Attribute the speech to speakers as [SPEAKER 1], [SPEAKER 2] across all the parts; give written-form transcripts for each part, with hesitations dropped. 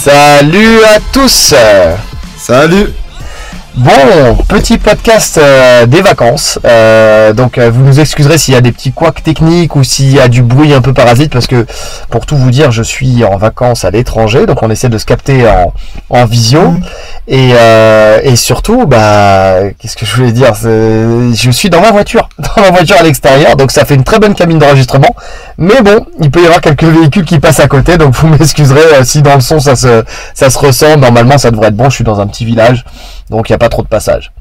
[SPEAKER 1] Salut à tous.
[SPEAKER 2] Salut.
[SPEAKER 1] Bon, petit podcast des vacances. Donc vous nous excuserez s'il y a des petits couacs techniques ou s'il y a du bruit un peu parasite, parce que pour tout vous dire, je suis en vacances à l'étranger, donc on essaie de se capter en visio. Et surtout, qu'est-ce que je voulais dire, je suis dans ma voiture à l'extérieur, donc ça fait une très bonne cabine d'enregistrement. Mais bon, il peut y avoir quelques véhicules qui passent à côté, donc vous m'excuserez si dans le son ça se ressent. Normalement ça devrait être bon, je suis dans un petit village, donc il n'y a pas trop de passage.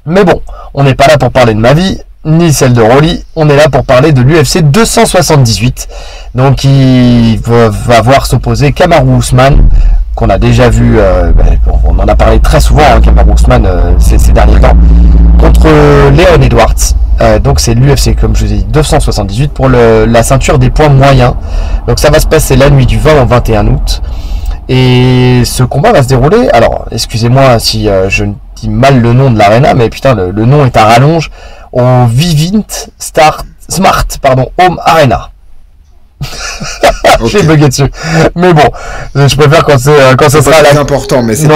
[SPEAKER 1] Mais bon, on n'est pas là pour parler de ma vie, ni celle de Rolly, on est là pour parler de l'UFC 278. Donc il va voir s'opposer Kamaru Usman, qu'on a déjà vu, on en a parlé très souvent, Kamaru Usman ces derniers temps, contre Leon Edwards. Donc c'est l'UFC, comme je vous ai dit, 278 pour la ceinture des poids moyens. Donc ça va se passer la nuit du 20 au 21 août. Et ce combat va se dérouler, alors excusez-moi si je dis mal le nom de l'arena, mais putain le nom est à rallonge, au Vivint Smart Home Arena. J'ai bugué dessus. Mais bon, je préfère quand ça sera à la...
[SPEAKER 2] important, mais c'est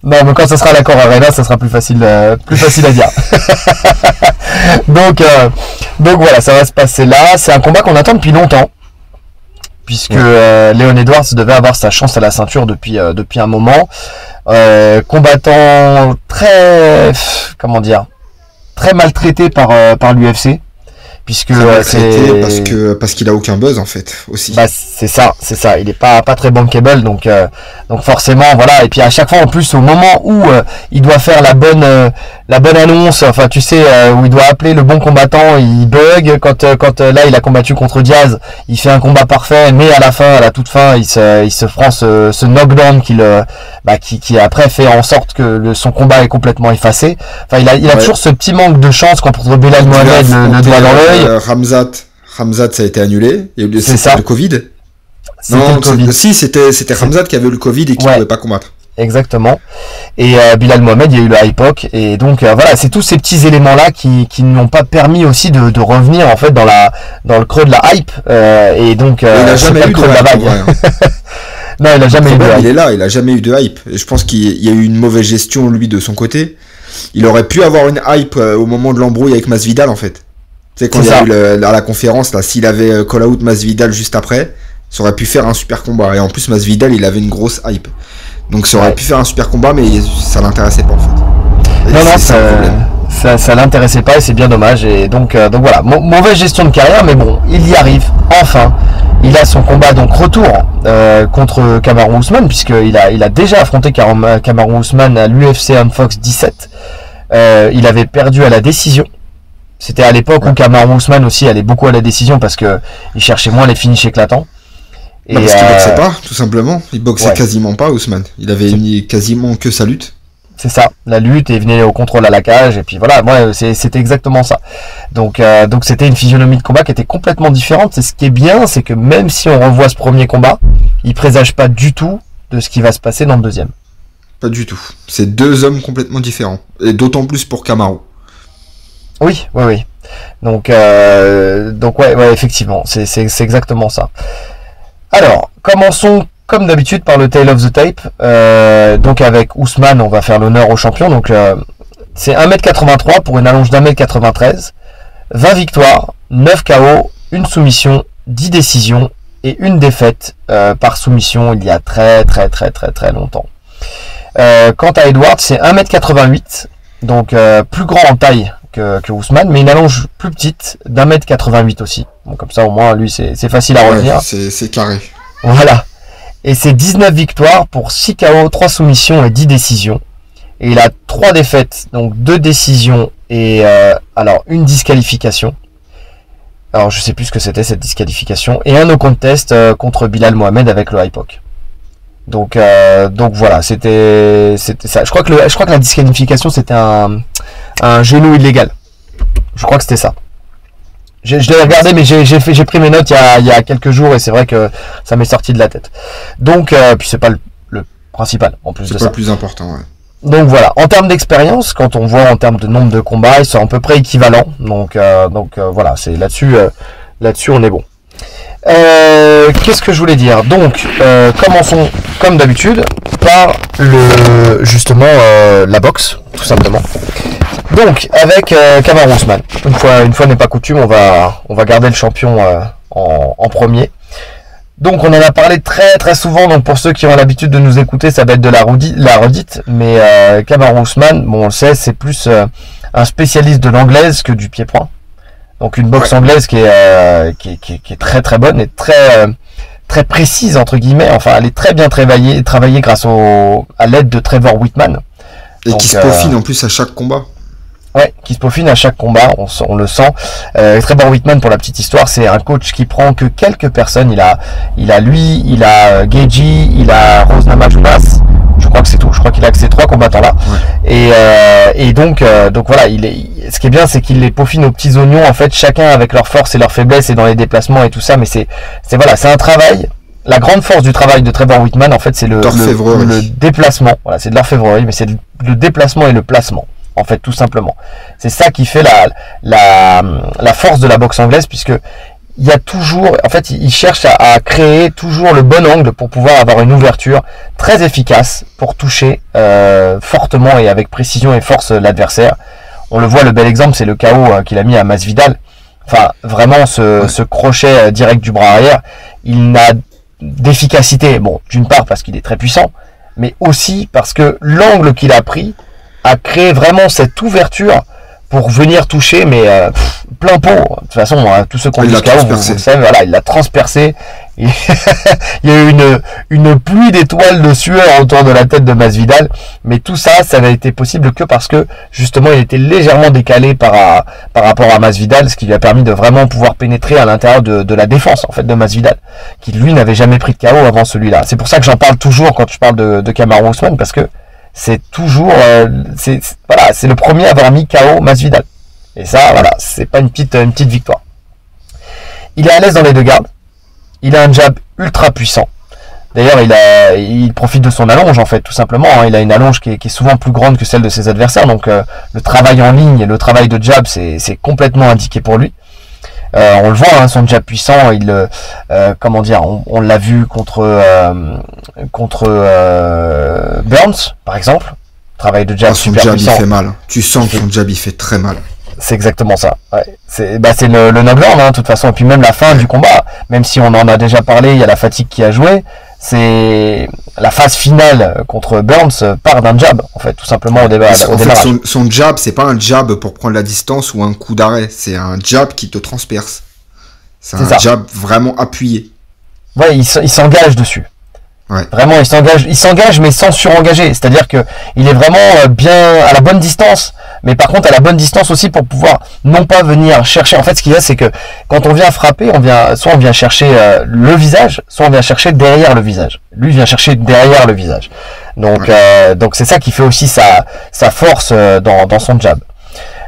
[SPEAKER 1] mais quand ça sera à l'Accor Arena, ça sera plus facile à dire. donc voilà, ça va se passer là. C'est un combat qu'on attend depuis longtemps, puisque Leon Edwards devait avoir sa chance à la ceinture depuis un moment. Combattant très maltraité par l'UFC. Puisque
[SPEAKER 2] parce qu'il a aucun buzz en fait aussi.
[SPEAKER 1] C'est ça, il est pas très bankable, donc forcément voilà. Et puis à chaque fois en plus, au moment où il doit faire la bonne annonce, enfin tu sais, où il doit appeler le bon combattant, il bug. Quand là il a combattu contre Diaz, il fait un combat parfait, mais à la toute fin il se prend ce knockdown qui après fait en sorte que son combat est complètement effacé. Enfin il a toujours ce petit manque de chance contre Belal Mohamed, le doigt dans l'œil.
[SPEAKER 2] Ramzat, ça a été annulé. Il y a eu le Covid. C'était Ramzat qui avait eu le Covid et qui ne pouvait pas combattre.
[SPEAKER 1] Exactement. Et Belal Mohamed, il y a eu le hypoc. Et donc voilà, c'est tous ces petits éléments-là qui n'ont pas permis aussi de revenir en fait dans le creux de la hype. Et donc
[SPEAKER 2] il n'a jamais eu de hype.
[SPEAKER 1] Non, il a jamais eu de hype.
[SPEAKER 2] Il est là, il a jamais eu de hype. Et je pense qu'il y a eu une mauvaise gestion lui de son côté. Il aurait pu avoir une hype au moment de l'embrouille avec Masvidal en fait. Tu sais, quand il y a eu à la conférence, là, s'il avait call out Masvidal juste après, ça aurait pu faire un super combat. Et en plus, Masvidal, il avait une grosse hype. Donc ça aurait pu faire un super combat, mais ça l'intéressait pas en fait.
[SPEAKER 1] Non, ça l'intéressait pas et c'est bien dommage. Et donc voilà, mauvaise gestion de carrière, mais bon, il y arrive, enfin. Il a son combat donc retour contre Kamaru Usman, puisqu'il a déjà affronté Kamaru Usman à l'UFC Unfox 17. Il avait perdu à la décision. C'était à l'époque où Kamaru Usman aussi allait beaucoup à la décision parce que il cherchait moins les finishes éclatants.
[SPEAKER 2] Parce qu'il boxait pas, tout simplement. Il boxait quasiment pas, Usman. Il avait mis quasiment que sa lutte.
[SPEAKER 1] C'est ça, la lutte, et il venait au contrôle à la cage, et puis voilà, c'était exactement ça. Donc c'était une physionomie de combat qui était complètement différente. C'est ce qui est bien, c'est que même si on revoit ce premier combat, il présage pas du tout de ce qui va se passer dans le deuxième.
[SPEAKER 2] Pas du tout. C'est deux hommes complètement différents, et d'autant plus pour Kamaru.
[SPEAKER 1] Oui. Donc effectivement, c'est exactement ça. Alors, commençons comme d'habitude par le Tale of the Tape. Donc avec Usman, on va faire l'honneur au champion. Donc c'est 1m83 pour une allonge d'1m93. 20 victoires, 9 KO, une soumission, 10 décisions et une défaite par soumission il y a très longtemps. Quant à Edwards, c'est 1m88, donc plus grand en taille que Usman, mais une allonge plus petite d'1m88 aussi. Bon, comme ça au moins lui c'est facile à retenir.
[SPEAKER 2] C'est carré.
[SPEAKER 1] Voilà. Et c'est 19 victoires pour 6 KO, 3 soumissions et 10 décisions. Et il a 3 défaites, donc 2 décisions et une disqualification. Alors je sais plus ce que c'était cette disqualification. Et un no contest contre Belal Mohamed avec le hypoc. Donc voilà, c'était ça. Je crois que la disqualification c'était un genou illégal. Je crois que c'était ça. Je l'ai regardé, mais j'ai pris mes notes il y a quelques jours et c'est vrai que ça m'est sorti de la tête. Donc puis c'est pas le principal en plus de ça.
[SPEAKER 2] C'est pas le plus important, ouais.
[SPEAKER 1] Donc voilà, en termes d'expérience, quand on voit en termes de nombre de combats, ils sont à peu près équivalents. Donc voilà, c'est là-dessus on est bon. Qu'est-ce que je voulais dire? Donc commençons comme d'habitude par justement la boxe, tout simplement. Donc avec Kamaru Usman, une fois n'est pas coutume, on va garder le champion en premier. Donc on en a parlé très très souvent, donc pour ceux qui ont l'habitude de nous écouter, ça va être de la redite, mais Kamaru Usman, bon on le sait, c'est plus un spécialiste de l'anglaise que du pied-point. Donc une boxe anglaise qui est très très bonne et très précise entre guillemets, enfin elle est très bien travaillée grâce à l'aide de Trevor Whitman.
[SPEAKER 2] Et donc, qui se peaufine en plus à chaque combat.
[SPEAKER 1] Ouais, qui se peaufine à chaque combat, on le sent. Trevor Whitman, pour la petite histoire, c'est un coach qui prend que quelques personnes. Il a lui, il a Geji, il a Rose Namajunas. Je crois que c'est tout. Je crois qu'il a que ces 3 combattants là. Ouais. Et donc voilà, ce qui est bien, c'est qu'il les peaufine aux petits oignons, en fait, chacun avec leurs forces et leurs faiblesses et dans les déplacements et tout ça. Mais c'est un travail. La grande force du travail de Trevor Whitman, en fait, c'est le déplacement. Voilà, c'est de l'orfèvrerie, mais c'est le déplacement et le placement. En fait, tout simplement. C'est ça qui fait la force de la boxe anglaise, puisque il y a toujours, en fait, il cherche à créer toujours le bon angle pour pouvoir avoir une ouverture très efficace pour toucher fortement et avec précision et force l'adversaire. On le voit, le bel exemple, c'est le KO qu'il a mis à Masvidal. Enfin, vraiment, ce crochet direct du bras arrière, il n'a d'efficacité, bon, d'une part parce qu'il est très puissant, mais aussi parce que l'angle qu'il a pris a créé vraiment cette ouverture pour venir toucher, mais plein pot. De toute façon, tous ceux qui ont du KO, vous le savez, voilà, il l'a transpercé. Il y a eu une pluie d'étoiles de sueur autour de la tête de Masvidal, mais tout ça, ça n'a été possible que parce que justement, il était légèrement décalé par rapport à Masvidal, ce qui lui a permis de vraiment pouvoir pénétrer à l'intérieur de la défense en fait de Masvidal, qui lui n'avait jamais pris de KO avant celui-là. C'est pour ça que j'en parle toujours quand je parle de Kamaru Usman, parce que c'est toujours c'est le premier à avoir mis KO Masvidal. Et ça, voilà, c'est pas une petite victoire. Il est à l'aise dans les deux gardes. Il a un jab ultra puissant. D'ailleurs, il profite de son allonge, en fait, tout simplement. Il a une allonge qui est souvent plus grande que celle de ses adversaires. Donc, le travail en ligne et le travail de jab, c'est complètement indiqué pour lui. On le voit, son jab puissant, on l'a vu contre Burns, par exemple. Travail de jab super puissant. Son jab,
[SPEAKER 2] il fait mal. Tu sens que son jab, il fait très mal.
[SPEAKER 1] C'est exactement ça. Ouais. C'est le knockdown, de toute façon. Et puis même la fin du combat, même si on en a déjà parlé, il y a la fatigue qui a joué. C'est la phase finale contre Burns part d'un jab, en fait, tout simplement au démarrage.
[SPEAKER 2] Son jab, c'est pas un jab pour prendre la distance ou un coup d'arrêt. C'est un jab qui te transperce. C'est un jab vraiment appuyé.
[SPEAKER 1] Ouais, il s'engage dessus. Ouais. Vraiment, il s'engage, mais sans surengager. C'est-à-dire que il est vraiment bien à la bonne distance, mais par contre à la bonne distance aussi pour pouvoir non pas venir chercher. En fait, ce qu'il y a, c'est que quand on vient frapper, soit on vient chercher le visage, soit on vient chercher derrière le visage. Lui vient chercher derrière le visage. Donc, donc c'est ça qui fait aussi sa force dans son jab.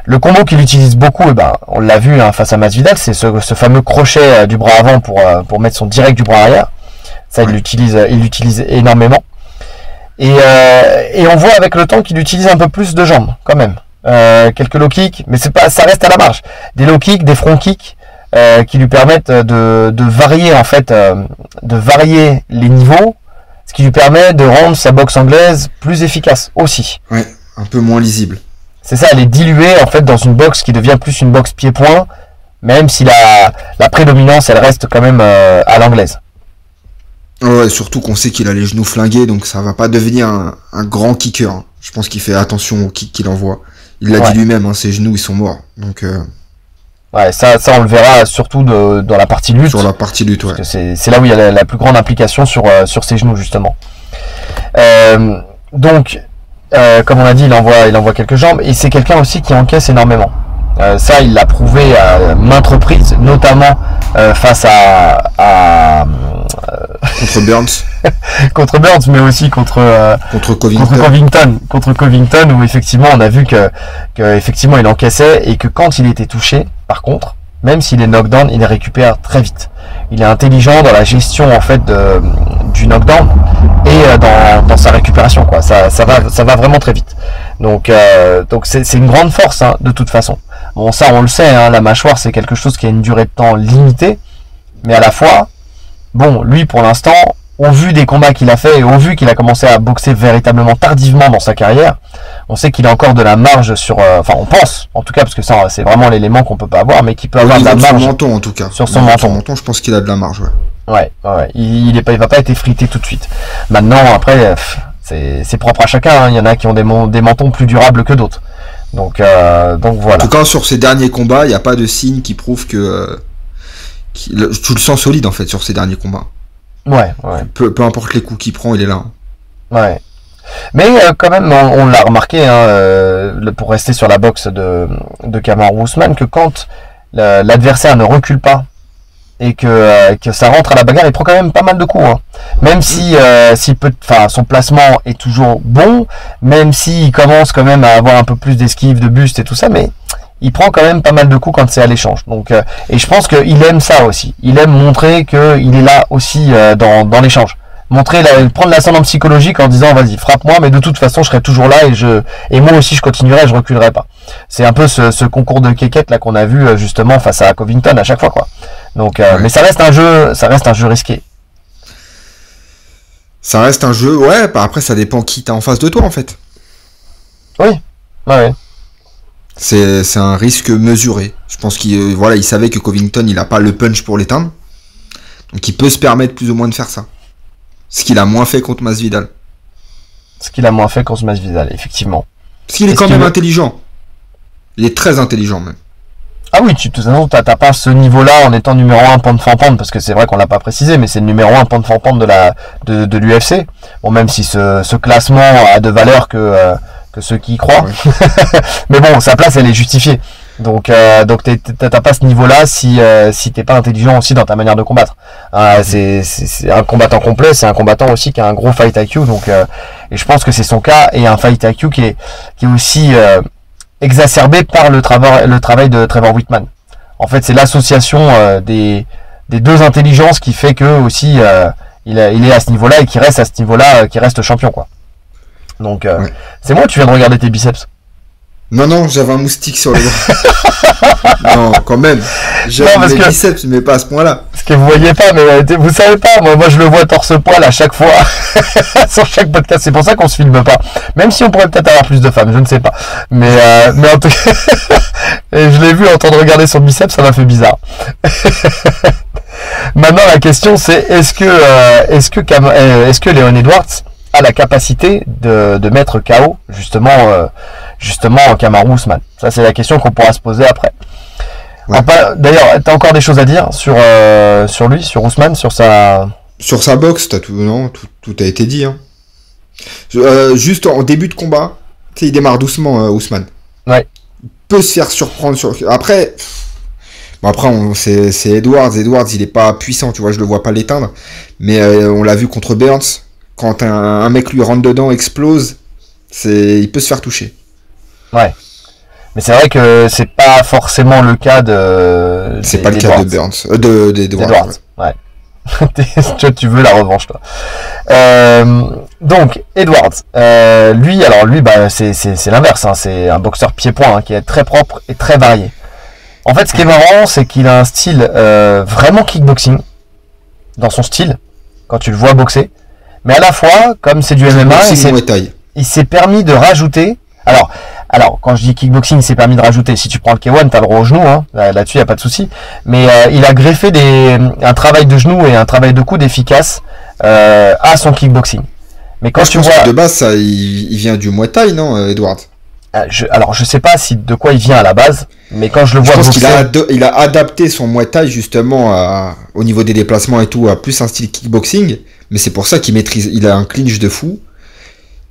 [SPEAKER 1] Le combo qu'il utilise beaucoup, on l'a vu face à Masvidal, c'est ce fameux crochet du bras avant pour mettre son direct du bras arrière. Ça, il l'utilise énormément. Et on voit avec le temps qu'il utilise un peu plus de jambes, quand même. Quelques low kicks, mais ça reste à la marge. Des low kicks, des front kicks, qui lui permettent de varier, en fait, de varier les niveaux, ce qui lui permet de rendre sa boxe anglaise plus efficace aussi.
[SPEAKER 2] Ouais, un peu moins lisible.
[SPEAKER 1] C'est ça, elle est diluée, en fait, dans une boxe qui devient plus une boxe pied-point, même si la prédominance, elle reste quand même à l'anglaise.
[SPEAKER 2] Ouais, surtout qu'on sait qu'il a les genoux flingués, donc ça va pas devenir un grand kicker. Je pense qu'il fait attention aux kicks qu'il envoie. Il l'a dit lui-même, ses genoux ils sont morts. Donc
[SPEAKER 1] ouais, ça on le verra surtout dans la partie lutte.
[SPEAKER 2] Sur la partie lutte, ouais.
[SPEAKER 1] C'est là où il y a la plus grande implication sur ses genoux justement. Donc comme on a dit, il envoie quelques jambes et c'est quelqu'un aussi qui encaisse énormément. Ça, il l'a prouvé à maintes reprises, notamment face à
[SPEAKER 2] contre Burns.
[SPEAKER 1] Contre Burns, mais aussi contre Covington. Contre Covington, où effectivement on a vu que effectivement il encaissait et que quand il était touché, par contre, même s'il est knockdown, il les récupère très vite. Il est intelligent dans la gestion en fait du knockdown et dans sa récupération, quoi. Ça va vraiment très vite. Donc c'est une grande force, de toute façon. Bon, ça on le sait, la mâchoire c'est quelque chose qui a une durée de temps limitée, mais à la fois, bon, lui pour l'instant, au vu des combats qu'il a fait et au vu qu'il a commencé à boxer véritablement tardivement dans sa carrière, on sait qu'il a encore de la marge sur, enfin on pense en tout cas, parce que ça c'est vraiment l'élément qu'on peut pas avoir, mais qu'il peut avoir de la marge
[SPEAKER 2] sur son menton en tout cas.
[SPEAKER 1] Sur son menton.
[SPEAKER 2] Je pense qu'il a de la marge.
[SPEAKER 1] Ouais. Il va pas être effrité tout de suite. Maintenant après c'est propre à chacun, hein. Il y en a qui ont des mentons plus durables que d'autres. Donc voilà.
[SPEAKER 2] En tout cas sur ces derniers combats, il n'y a pas de signe qui prouve que tu le sens solide en fait sur ces derniers combats.
[SPEAKER 1] Ouais.
[SPEAKER 2] Peu importe les coups qu'il prend, il est là.
[SPEAKER 1] Ouais. Mais quand même, on l'a remarqué, hein, pour rester sur la boxe de Kamaru Usman, que quand l'adversaire ne recule pas et que ça rentre à la bagarre, il prend quand même pas mal de coups, hein. Même si son placement est toujours bon, même s'il commence quand même à avoir un peu plus d'esquive, de buste et tout ça, mais il prend quand même pas mal de coups quand c'est à l'échange. Donc, et je pense qu'il aime ça aussi. Il aime montrer qu'il est là aussi dans l'échange. Prendre l'ascendant psychologique en disant vas-y frappe-moi, mais de toute façon je serai toujours là et moi aussi je continuerai, je reculerai pas. C'est un peu ce concours de kékette là qu'on a vu justement face à Covington à chaque fois quoi. Donc mais ça reste un jeu risqué.
[SPEAKER 2] Ça reste un jeu, ouais, bah après ça dépend qui t'as en face de toi en fait.
[SPEAKER 1] Oui. Ouais.
[SPEAKER 2] C'est un risque mesuré. Je pense qu'il il savait que Covington il a pas le punch pour l'éteindre. Donc il peut se permettre plus ou moins de faire ça. Ce qu'il a moins fait contre Masvidal.
[SPEAKER 1] Effectivement.
[SPEAKER 2] Parce qu'il est quand même intelligent. Il est très intelligent même.
[SPEAKER 1] Ah oui, de toute façon, t'as pas ce niveau-là en étant numéro 1 pound for pound, parce que c'est vrai qu'on l'a pas précisé, mais c'est le numéro 1 pound for pound de l'UFC. Bon, même si ce classement a de valeur que ceux qui y croient. Ouais. Mais bon, sa place, elle est justifiée. Donc t'as pas ce niveau-là si t'es pas intelligent aussi dans ta manière de combattre. C'est un combattant complet, c'est un combattant aussi qui a un gros fight IQ. Donc et je pense que c'est son cas, et un fight IQ qui est aussi exacerbé par le travail de Trevor Wittman. En fait, c'est l'association des deux intelligences qui fait que aussi il est à ce niveau-là et qui reste à ce niveau-là, qui reste champion quoi. Donc ouais. C'est moi, tu viens de regarder tes biceps.
[SPEAKER 2] Non, j'avais un moustique sur le bras. Non, quand même. J'avais mes biceps, mais pas à ce point-là.
[SPEAKER 1] Parce que vous voyez pas, mais vous savez pas, moi je le vois torse-poil à chaque fois, sur chaque podcast. C'est pour ça qu'on se filme pas. Même si on pourrait peut-être avoir plus de femmes, je ne sais pas. Mais en tout cas, et je l'ai vu en train de regarder son biceps, ça m'a fait bizarre. Maintenant, la question c'est, est-ce que Leon Edwards a la capacité de mettre KO, justement Kamaru Usman? Ça, c'est la question qu'on pourra se poser après. Ouais. D'ailleurs, t'as encore des choses à dire sur lui, sur Usman, sur sa
[SPEAKER 2] boxe? Tout a été dit. Hein. Juste en début de combat, il démarre doucement, Usman.
[SPEAKER 1] Ouais.
[SPEAKER 2] Il peut se faire surprendre. Après, c'est Edwards. Edwards, il est pas puissant, tu vois, je le vois pas l'éteindre. Mais on l'a vu contre Burns. Quand un mec lui rentre dedans, explose, il peut se faire toucher.
[SPEAKER 1] Ouais. Mais c'est vrai que c'est pas forcément le cas de.
[SPEAKER 2] C'est pas le cas de Burns.
[SPEAKER 1] d'Edwards. Ouais. Tu veux la revanche, toi. Donc, Edwards. Lui, c'est l'inverse. Hein. C'est un boxeur pied-point qui est très propre et très varié. En fait, ce qui est marrant, c'est qu'il a un style vraiment kickboxing dans son style, quand tu le vois boxer. Mais à la fois, comme c'est du MMA, il s'est permis de rajouter. Alors, quand je dis kickboxing, il s'est permis de rajouter. Si tu prends le K1, t'as le droit au genou, hein. Là-dessus, y a pas de souci. Mais il a greffé un travail de genou et un travail de coude efficace à son kickboxing. Mais quand tu vois,
[SPEAKER 2] de base, il vient du Muay Thai, non, Edward?
[SPEAKER 1] Je sais pas de quoi il vient à la base, mais quand je le vois boxer,
[SPEAKER 2] il a adapté son Muay Thai justement au niveau des déplacements et tout, à plus un style kickboxing. Mais c'est pour ça il a un clinch de fou.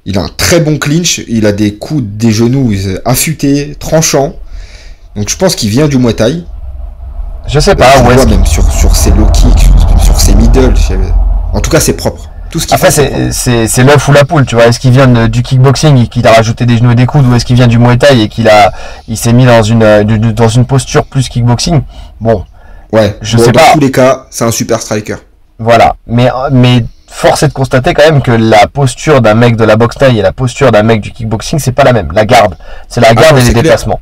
[SPEAKER 2] Il a un très bon clinch. Il a des coups, des genoux affûtés, tranchants. Donc je pense qu'il vient du Muay Thai.
[SPEAKER 1] Je sais pas.
[SPEAKER 2] Même sur ses low kicks, sur ses middle. En tout cas, c'est propre. Tout ce qu'il
[SPEAKER 1] Après, c'est l'œuf ou la poule, tu vois. Est-ce qu'il vient du kickboxing et qu'il a rajouté des genoux et des coudes, ou est-ce qu'il vient du Muay Thai et il s'est mis dans une posture plus kickboxing? Bon.
[SPEAKER 2] Ouais.
[SPEAKER 1] Je sais pas.
[SPEAKER 2] Dans tous les cas, c'est un super striker.
[SPEAKER 1] Voilà. Mais force est de constater quand même que la posture d'un mec de la boxe thaï et la posture d'un mec du kickboxing, c'est pas la même. La garde. C'est la garde et les déplacements.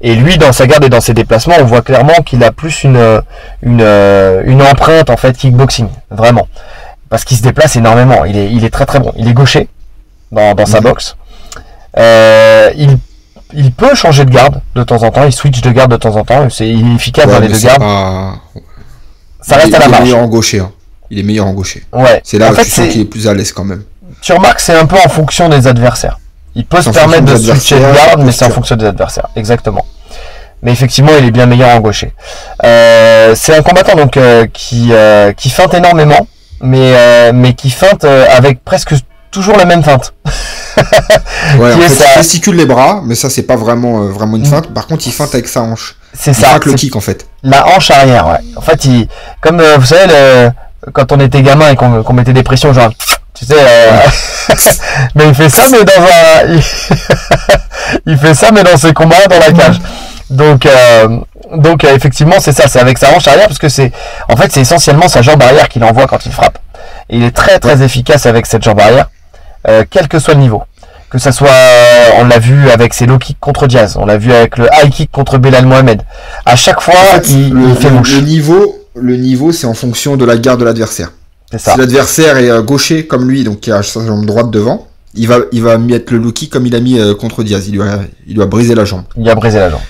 [SPEAKER 1] Et lui, dans sa garde et dans ses déplacements, on voit clairement qu'il a plus une empreinte, en fait, kickboxing. Vraiment. parce qu'il se déplace énormément. Il est très très bon. Il est gaucher dans sa boxe. Il peut changer de garde de temps en temps. Il switch de garde de temps en temps. Il est efficace dans les deux gardes. Ça reste à la marge.
[SPEAKER 2] Il est meilleur en gaucher. Hein. Il est meilleur en gaucher.
[SPEAKER 1] Ouais.
[SPEAKER 2] C'est là où tu sens qu'il est plus à l'aise quand même.
[SPEAKER 1] Tu remarques, c'est un peu en fonction des adversaires. Il peut se permettre de switcher de garde, mais c'est en fonction des adversaires. Exactement. Mais effectivement, il est bien meilleur en gaucher. C'est un combattant donc qui feinte énormément, mais qui feinte avec presque toujours la même feinte.
[SPEAKER 2] Ouais, en fait, il gesticule les bras, mais ça c'est pas vraiment une feinte. Par contre, il feinte avec sa hanche.
[SPEAKER 1] C'est ça.
[SPEAKER 2] Avec le kick en fait.
[SPEAKER 1] La hanche arrière, ouais. En fait, comme vous savez, quand on était gamin et qu'on mettait des pressions, genre, tu sais, mais il fait ça, mais il fait ça, mais dans ses combats dans la cage. Donc effectivement, c'est ça. C'est avec sa hanche arrière parce que c'est essentiellement sa jambe arrière qu'il envoie quand il frappe. Et il est très très efficace avec cette jambe arrière. Quel que soit le niveau, que ça soit, on l'a vu avec ses low kicks contre Diaz, on l'a vu avec le high kick contre Belal Mohamed. À chaque fois, en fait, il fait mouche.
[SPEAKER 2] Le niveau, c'est en fonction de la garde de l'adversaire.
[SPEAKER 1] C'est ça.
[SPEAKER 2] Si l'adversaire est gaucher comme lui, donc qui a sa jambe droite devant, il va mettre le low kick comme il a mis contre Diaz. Il lui a brisé la jambe.
[SPEAKER 1] Il a brisé la jambe.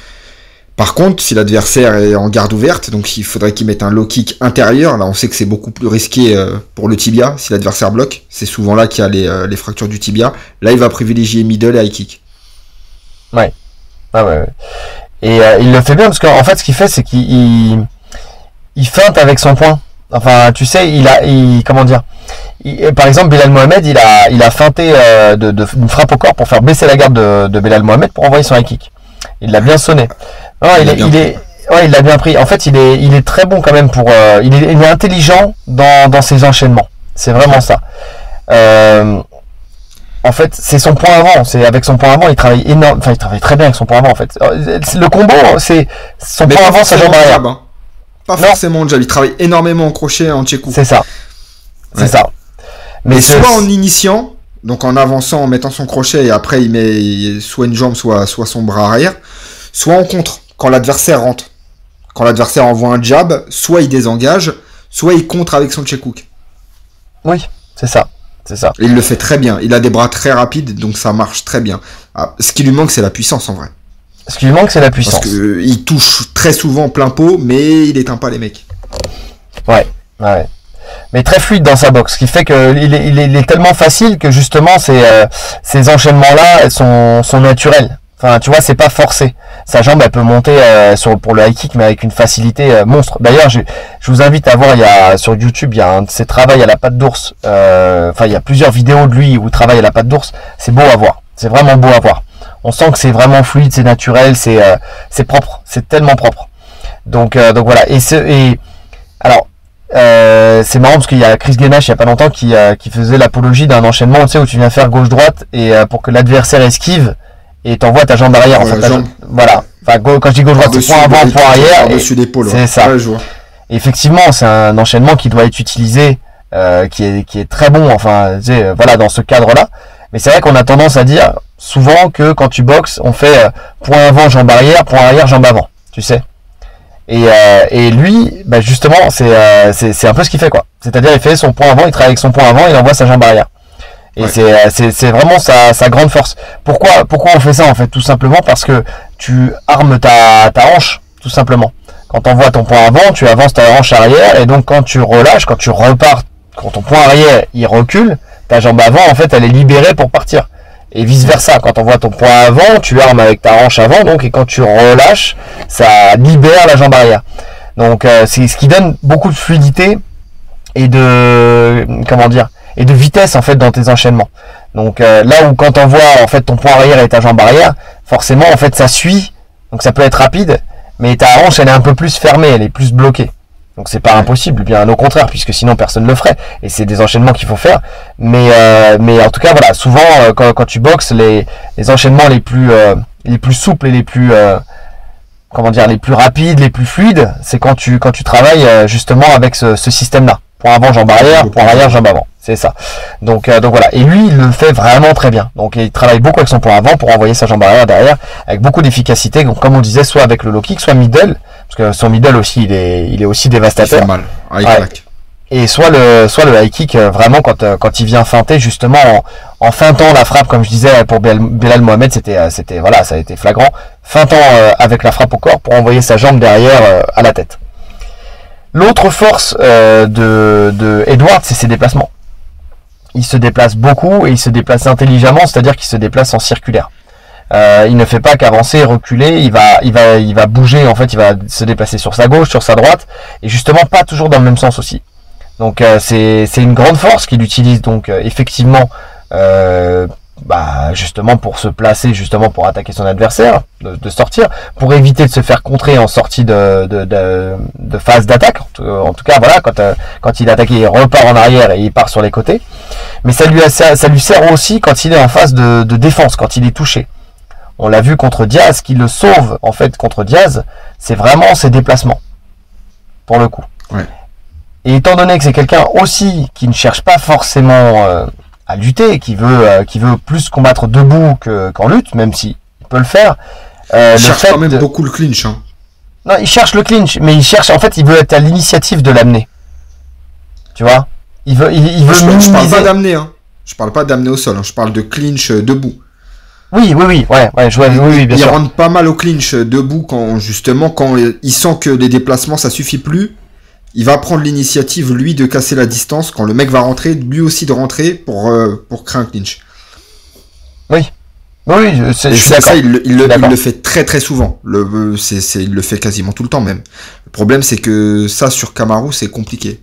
[SPEAKER 2] Par contre, si l'adversaire est en garde ouverte, donc il faudrait qu'il mette un low kick intérieur. Là, on sait que c'est beaucoup plus risqué pour le tibia si l'adversaire bloque. C'est souvent là qu'il y a les fractures du tibia. Là, il va privilégier middle et high kick.
[SPEAKER 1] Ouais. Ah ouais. Et il le fait bien parce qu'en fait, ce qu'il fait, c'est qu'il feinte avec son poing. Enfin, tu sais, comment dire. Par exemple, Belal Mohamed, il a feinté d'une frappe au corps pour faire baisser la garde de Belal Mohamed pour envoyer son high kick. Il l'a bien sonné. Non, il l'a bien pris. En fait, il est très bon quand même il est intelligent dans ses enchaînements. C'est vraiment ça. En fait, c'est son point avant. C'est avec son point avant, il travaille énorme. Enfin, il travaille très bien avec son point avant. En fait, le combo, c'est son point avant, sa jambe arrière.
[SPEAKER 2] Pas forcément de jab. Il travaille énormément en crochet, en tchekou.
[SPEAKER 1] C'est ça. C'est ça.
[SPEAKER 2] Mais soit en initiant, donc en avançant, en mettant son crochet et après il met soit une jambe, soit son bras arrière, soit en contre. Quand l'adversaire rentre, quand l'adversaire envoie un jab, soit il désengage, soit il contre avec son check-hook.
[SPEAKER 1] Oui, c'est ça.
[SPEAKER 2] Et il le fait très bien. Il a des bras très rapides, donc ça marche très bien. Ce qui lui manque, c'est la puissance en vrai.
[SPEAKER 1] Ce qui lui manque, c'est la puissance.
[SPEAKER 2] Parce qu'il touche très souvent plein pot, mais il éteint pas les mecs.
[SPEAKER 1] Ouais. Mais très fluide dans sa boxe, ce qui fait qu'il est tellement facile que justement ces enchaînements-là sont naturels. Enfin, tu vois, c'est pas forcé. Sa jambe, elle peut monter pour le high kick, mais avec une facilité monstre. D'ailleurs, je vous invite à voir, sur YouTube, il y a un de ses travails à la patte d'ours. Enfin, il y a plusieurs vidéos de lui où il travaille à la patte d'ours. C'est beau à voir. C'est vraiment beau à voir. On sent que c'est vraiment fluide, c'est naturel, c'est propre. C'est tellement propre. Donc voilà. Alors, c'est marrant parce qu'il y a Chris Guénache il y a pas longtemps qui faisait l'apologie d'un enchaînement, tu sais, où tu viens faire gauche-droite et pour que l'adversaire esquive. Et t'envoies ta jambe arrière, en fait. Voilà. Enfin, quand je dis gauche-droite, c'est point avant, point arrière.
[SPEAKER 2] Dessus l'épaule.
[SPEAKER 1] C'est ça.
[SPEAKER 2] Ouais, je vois.
[SPEAKER 1] Et effectivement, c'est un enchaînement qui doit être utilisé, qui est très bon, enfin, tu sais, voilà, dans ce cadre-là. Mais c'est vrai qu'on a tendance à dire, souvent, que quand tu boxes, on fait point avant, jambe arrière, point arrière, jambe avant. Tu sais. Et lui, bah, justement, c'est un peu ce qu'il fait, quoi. C'est-à-dire, il fait son point avant, il travaille avec son point avant, il envoie sa jambe arrière. Et ouais. c'est vraiment sa grande force. Pourquoi on fait ça en fait? Tout simplement parce que tu armes ta hanche, tout simplement. Quand tu envoies ton point avant, tu avances ta hanche arrière, et donc quand tu relâches, quand tu repars, quand ton point arrière il recule, ta jambe avant en fait elle est libérée pour partir. Et vice versa, quand on voit ton point avant, tu armes avec ta hanche avant, donc, et quand tu relâches, ça libère la jambe arrière. Donc c'est ce qui donne beaucoup de fluidité et de vitesse en fait dans tes enchaînements. Donc là où quand on voit en fait ton point arrière et ta jambe arrière, forcément en fait ça suit, donc ça peut être rapide, mais ta hanche elle est un peu plus fermée, elle est plus bloquée. Donc c'est pas impossible, bien au contraire, puisque sinon personne ne le ferait. Et c'est des enchaînements qu'il faut faire. Mais en tout cas voilà, souvent quand tu boxes, les enchaînements les plus souples et les plus les plus rapides, les plus fluides, c'est quand tu travailles justement avec ce système-là. Point avant, jambe arrière, point arrière, jambe avant. C'est ça. Donc voilà. Et lui, il le fait vraiment très bien. Donc il travaille beaucoup avec son point avant pour envoyer sa jambe arrière derrière, avec beaucoup d'efficacité. Donc comme on disait, soit avec le low kick, soit middle, parce que son middle aussi, il est aussi dévastateur.
[SPEAKER 2] Il fait mal. Ah, il claque.
[SPEAKER 1] Et soit le high kick, vraiment quand il vient feinter justement en feintant la frappe, comme je disais pour Belal Mohamed, c'était voilà, ça a été flagrant, feintant avec la frappe au corps pour envoyer sa jambe derrière à la tête. L'autre force de Edwards, c'est ses déplacements. Il se déplace beaucoup et il se déplace intelligemment, c'est-à-dire qu'il se déplace en circulaire. Il ne fait pas qu'avancer, reculer, il va bouger, en fait, il va se déplacer sur sa gauche, sur sa droite, et justement pas toujours dans le même sens aussi. Donc c'est une grande force qu'il utilise donc effectivement justement pour se placer, justement pour attaquer son adversaire, de sortir, pour éviter de se faire contrer en sortie de phase d'attaque. En tout cas, voilà, quand il attaque, il repart en arrière et il part sur les côtés. Mais ça lui sert aussi quand il est en phase de défense, quand il est touché. On l'a vu contre Diaz, qui le sauve en fait contre Diaz, c'est vraiment ses déplacements, pour le coup.
[SPEAKER 2] Ouais.
[SPEAKER 1] Et étant donné que c'est quelqu'un aussi qui ne cherche pas forcément à lutter, qui veut plus combattre debout qu'en lutte, même s'il peut le faire.
[SPEAKER 2] Il cherche quand même beaucoup le clinch. Hein.
[SPEAKER 1] Non, il cherche le clinch, mais il veut être à l'initiative de l'amener. Tu vois, il veut
[SPEAKER 2] je parle pas d'amener, hein. Je parle pas d'amener au sol, hein. Je parle de clinch debout.
[SPEAKER 1] Oui, bien sûr.
[SPEAKER 2] Il rentre pas mal au clinch debout quand il sent que les déplacements ça suffit plus. Il va prendre l'initiative, lui, de casser la distance. Quand le mec va rentrer, lui aussi de rentrer pour créer un clinch.
[SPEAKER 1] Oui, je suis d'accord.
[SPEAKER 2] Ça, il le fait très très souvent. Il le fait quasiment tout le temps même. Le problème, c'est que ça, sur Kamaru, c'est compliqué.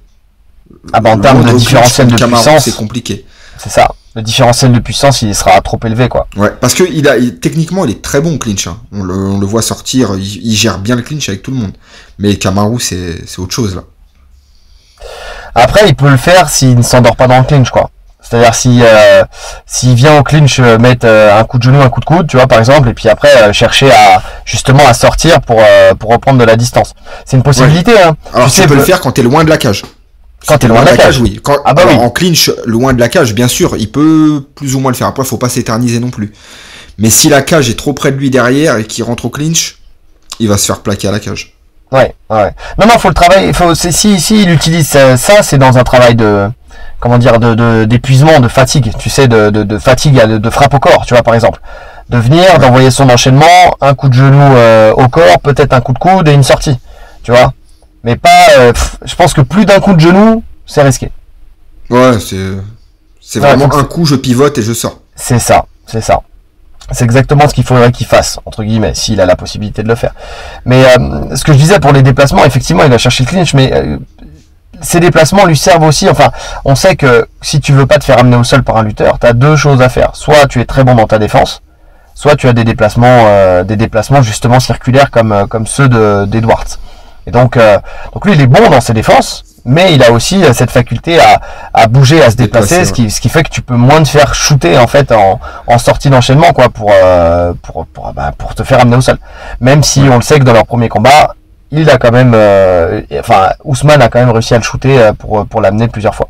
[SPEAKER 1] En termes de différentiel de puissance,
[SPEAKER 2] c'est compliqué.
[SPEAKER 1] C'est ça. Le différentiel de puissance, il sera trop élevé, quoi.
[SPEAKER 2] Ouais, parce que techniquement, il est très bon au clinch. Hein. On le voit sortir, il gère bien le clinch avec tout le monde. Mais Kamaru, c'est autre chose, là.
[SPEAKER 1] Après, il peut le faire s'il ne s'endort pas dans le clinch, quoi. C'est-à-dire s'il vient au clinch mettre un coup de genou, un coup de coude, tu vois, par exemple, et puis après chercher justement à sortir pour reprendre de la distance. C'est une possibilité, ouais. Hein.
[SPEAKER 2] Alors, tu peux le faire quand t'es loin de la cage.
[SPEAKER 1] Quand t'es loin de la cage,
[SPEAKER 2] oui.
[SPEAKER 1] Oui.
[SPEAKER 2] En clinch, loin de la cage, bien sûr, il peut plus ou moins le faire. Après, faut pas s'éterniser non plus. Mais si la cage est trop près de lui derrière et qu'il rentre au clinch, il va se faire plaquer à la cage.
[SPEAKER 1] Ouais. Non, faut le travail. Si il utilise ça, c'est dans un travail d'épuisement, de fatigue. Tu sais, de fatigue, de frappe au corps, tu vois, par exemple. De venir, d'envoyer son enchaînement, un coup de genou au corps, peut-être un coup de coude et une sortie, tu vois. Mais pas. Je pense que plus d'un coup de genou, c'est risqué.
[SPEAKER 2] Ouais, c'est vraiment un coup, je pivote et je sors.
[SPEAKER 1] C'est ça. C'est exactement ce qu'il faudrait qu'il fasse, entre guillemets, s'il a la possibilité de le faire. Mais ce que je disais pour les déplacements, effectivement, il va chercher le clinch, mais ces déplacements lui servent aussi. Enfin, on sait que si tu veux pas te faire amener au sol par un lutteur, tu as deux choses à faire. Soit tu es très bon dans ta défense, soit tu as des déplacements justement circulaires comme ceux d'Edwards. Et donc lui, il est bon dans ses défenses, mais il a aussi cette faculté à bouger, à se déplacer, ce qui fait que tu peux moins te faire shooter en fait en sortie d'enchaînement, quoi, pour te faire amener au sol. Même si on le sait que dans leur premier combat, il a quand même, Ousmane a quand même réussi à le shooter pour l'amener plusieurs fois.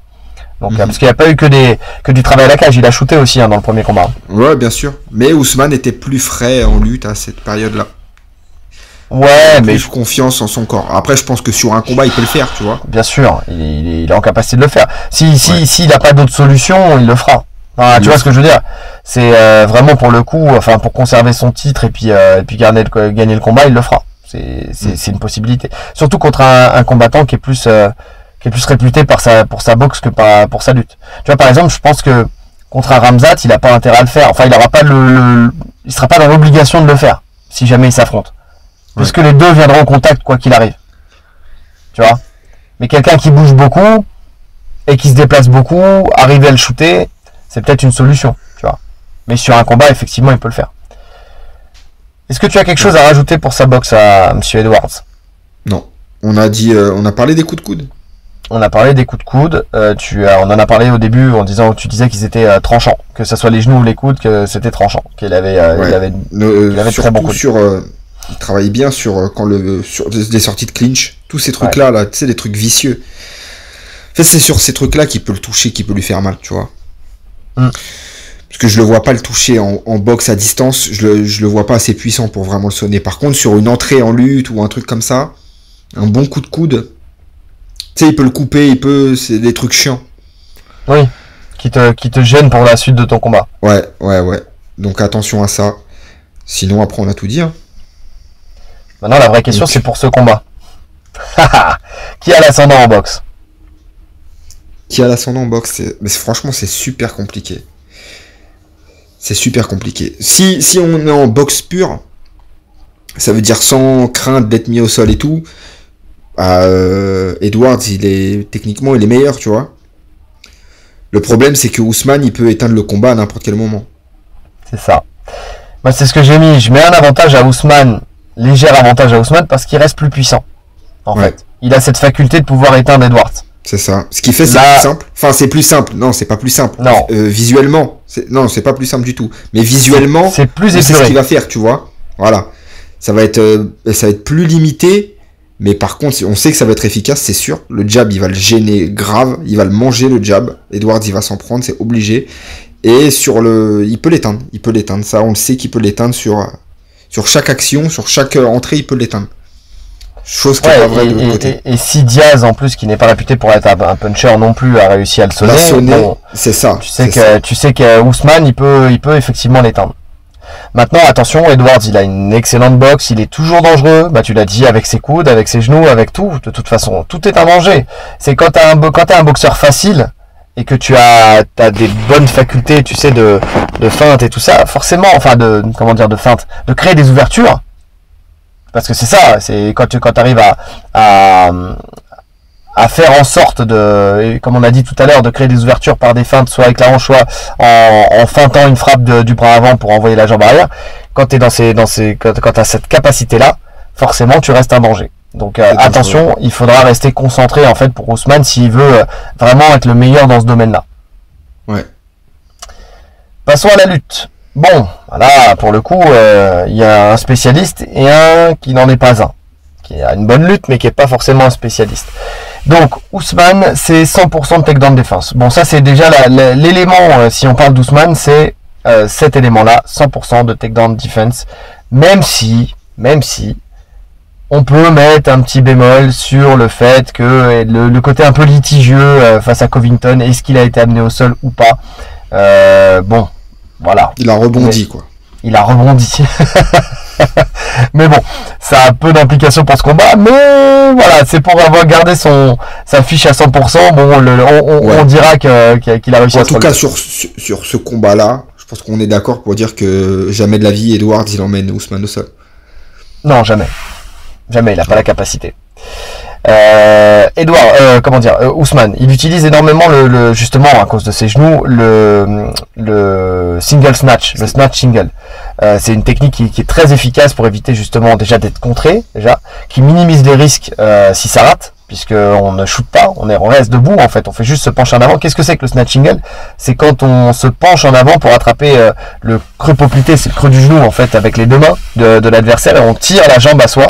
[SPEAKER 1] Donc parce qu'il n'y a pas eu que du travail à la cage, il a shooté aussi dans le premier combat.
[SPEAKER 2] Ouais, bien sûr. Mais Ousmane était plus frais en lutte à cette période-là.
[SPEAKER 1] Ouais, mais
[SPEAKER 2] plus confiance en son corps. Après, je pense que sur un combat, il peut le faire, tu vois.
[SPEAKER 1] Bien sûr, il est en capacité de le faire. S'il n'a pas d'autre solution, il le fera. Enfin, tu vois ce que je veux dire. C'est vraiment pour le coup, pour conserver son titre et puis gagner le combat, il le fera. C'est une possibilité. Surtout contre un combattant qui est plus réputé pour sa boxe que pour sa lutte. Tu vois, par exemple, je pense que contre un Ramzat, il n'a pas intérêt à le faire. Enfin, il aura pas il sera pas dans l'obligation de le faire si jamais ils s'affrontent. Parce que les deux viendront en contact quoi qu'il arrive. Tu vois. Mais quelqu'un qui bouge beaucoup et qui se déplace beaucoup, arriver à le shooter, c'est peut-être une solution. Tu vois. Mais sur un combat, effectivement, il peut le faire. Est-ce que tu as quelque chose à rajouter pour sa boxe à Monsieur Edwards?
[SPEAKER 2] Non. On a parlé des coups de coude.
[SPEAKER 1] On a parlé des coups de coude. On en a parlé au début tu disais qu'ils étaient tranchants, que ce soit les genoux ou les coudes, que c'était tranchant, qu'il avait très bon coude.
[SPEAKER 2] Il travaille bien sur des sorties de clinch, tous ces trucs là, tu sais, des trucs vicieux. En fait, c'est sur ces trucs là qu'il peut le toucher, qui peut lui faire mal, tu vois. Parce que je le vois pas le toucher en boxe à distance, je le vois pas assez puissant pour vraiment le sonner. Par contre, sur une entrée en lutte ou un truc comme ça, un bon coup de coude, Tu sais, il peut le couper, c'est des trucs chiants.
[SPEAKER 1] Oui, qui te gênent pour la suite de ton combat.
[SPEAKER 2] Ouais. Donc attention à ça. Sinon, après, on a tout dit. Hein.
[SPEAKER 1] Maintenant, la vraie question, c'est pour ce combat. Qui a l'ascendant en boxe?
[SPEAKER 2] Qui a l'ascendant en boxe? Mais franchement, c'est super compliqué. C'est super compliqué. Si on est en boxe pure, ça veut dire sans crainte d'être mis au sol et tout, Edwards, techniquement, il est meilleur, tu vois. Le problème, c'est que Ousmane, il peut éteindre le combat à n'importe quel moment.
[SPEAKER 1] C'est ça. Moi, c'est ce que j'ai mis. Je mets un avantage à Ousmane, léger avantage à Ousmane, parce qu'il reste plus puissant. En fait, il a cette faculté de pouvoir éteindre Edwards.
[SPEAKER 2] C'est ça. Ce qui fait, c'est plus simple. Enfin, c'est plus simple. Non, c'est pas plus simple.
[SPEAKER 1] Non.
[SPEAKER 2] Visuellement, non, c'est pas plus simple du tout. Mais visuellement,
[SPEAKER 1] c'est plus épuré.
[SPEAKER 2] C'est ce qu'il va faire, tu vois. Voilà. Ça va être plus limité. Mais par contre, on sait que ça va être efficace, c'est sûr. Le jab, il va le gêner grave. Il va le manger, le jab. Edwards, il va s'en prendre, c'est obligé. Et il peut l'éteindre. Il peut l'éteindre. Ça, on le sait qu'il peut l'éteindre sur chaque action, sur chaque entrée, il peut l'éteindre. Chose qui est pas vraie de l'autre côté.
[SPEAKER 1] Et si Diaz, en plus, qui n'est pas réputé pour être un puncher non plus, a réussi à le sonner, bon,
[SPEAKER 2] c'est ça.
[SPEAKER 1] Tu sais que Ousmane, il peut effectivement l'éteindre. Maintenant, attention, Edwards, il a une excellente boxe, il est toujours dangereux. Bah, tu l'as dit, avec ses coudes, avec ses genoux, avec tout. De toute façon, tout est un danger. C'est quand t'as un boxeur facile et que t'as des bonnes facultés, tu sais, de feinte et tout ça, forcément, enfin, de feinte, de créer des ouvertures. Parce que c'est ça, c'est quand t'arrives à faire en sorte de, comme on a dit tout à l'heure, de créer des ouvertures par des feintes, soit avec la hanche, soit en feintant une frappe du bras avant pour envoyer la jambe arrière. Quand t'es quand t'as cette capacité-là, forcément tu restes un danger. Donc attention, il faudra rester concentré en fait pour Ousmane s'il veut vraiment être le meilleur dans ce domaine-là.
[SPEAKER 2] Ouais.
[SPEAKER 1] Passons à la lutte. Bon, là, pour le coup, il y a un spécialiste et un qui n'en est pas un. Qui a une bonne lutte, mais qui n'est pas forcément un spécialiste. Donc, Ousmane, c'est 100% de takedown defense. Bon, ça, c'est déjà l'élément, si on parle d'Ousmane, c'est cet élément-là, 100% de takedown defense. Même si, on peut mettre un petit bémol sur le fait que le côté un peu litigieux face à Covington, est-ce qu'il a été amené au sol ou pas. Bon, voilà.
[SPEAKER 2] Il a rebondi, quoi.
[SPEAKER 1] Il a rebondi. Mais bon, ça a peu d'implications pour ce combat. Mais voilà, c'est pour avoir gardé sa fiche à 100%. Bon, on dira qu'il a réussi à se relever.
[SPEAKER 2] En tout cas, sur ce combat-là, je pense qu'on est d'accord pour dire que jamais de la vie, Edwards, il emmène Ousmane au sol.
[SPEAKER 1] Non, jamais. Jamais, il n'a pas la capacité. Ousmane, il utilise énormément justement à cause de ses genoux le single snatch, le snatch single. C'est une technique qui est très efficace pour éviter justement déjà d'être contré, qui minimise les risques si ça rate, puisque on ne shoot pas, on reste debout en fait, on fait juste se pencher en avant. Qu'est-ce que c'est que le snatch single? C'est quand on se penche en avant pour attraper le creux poplité, c'est le creux du genou en fait avec les deux mains de l'adversaire et on tire la jambe à soi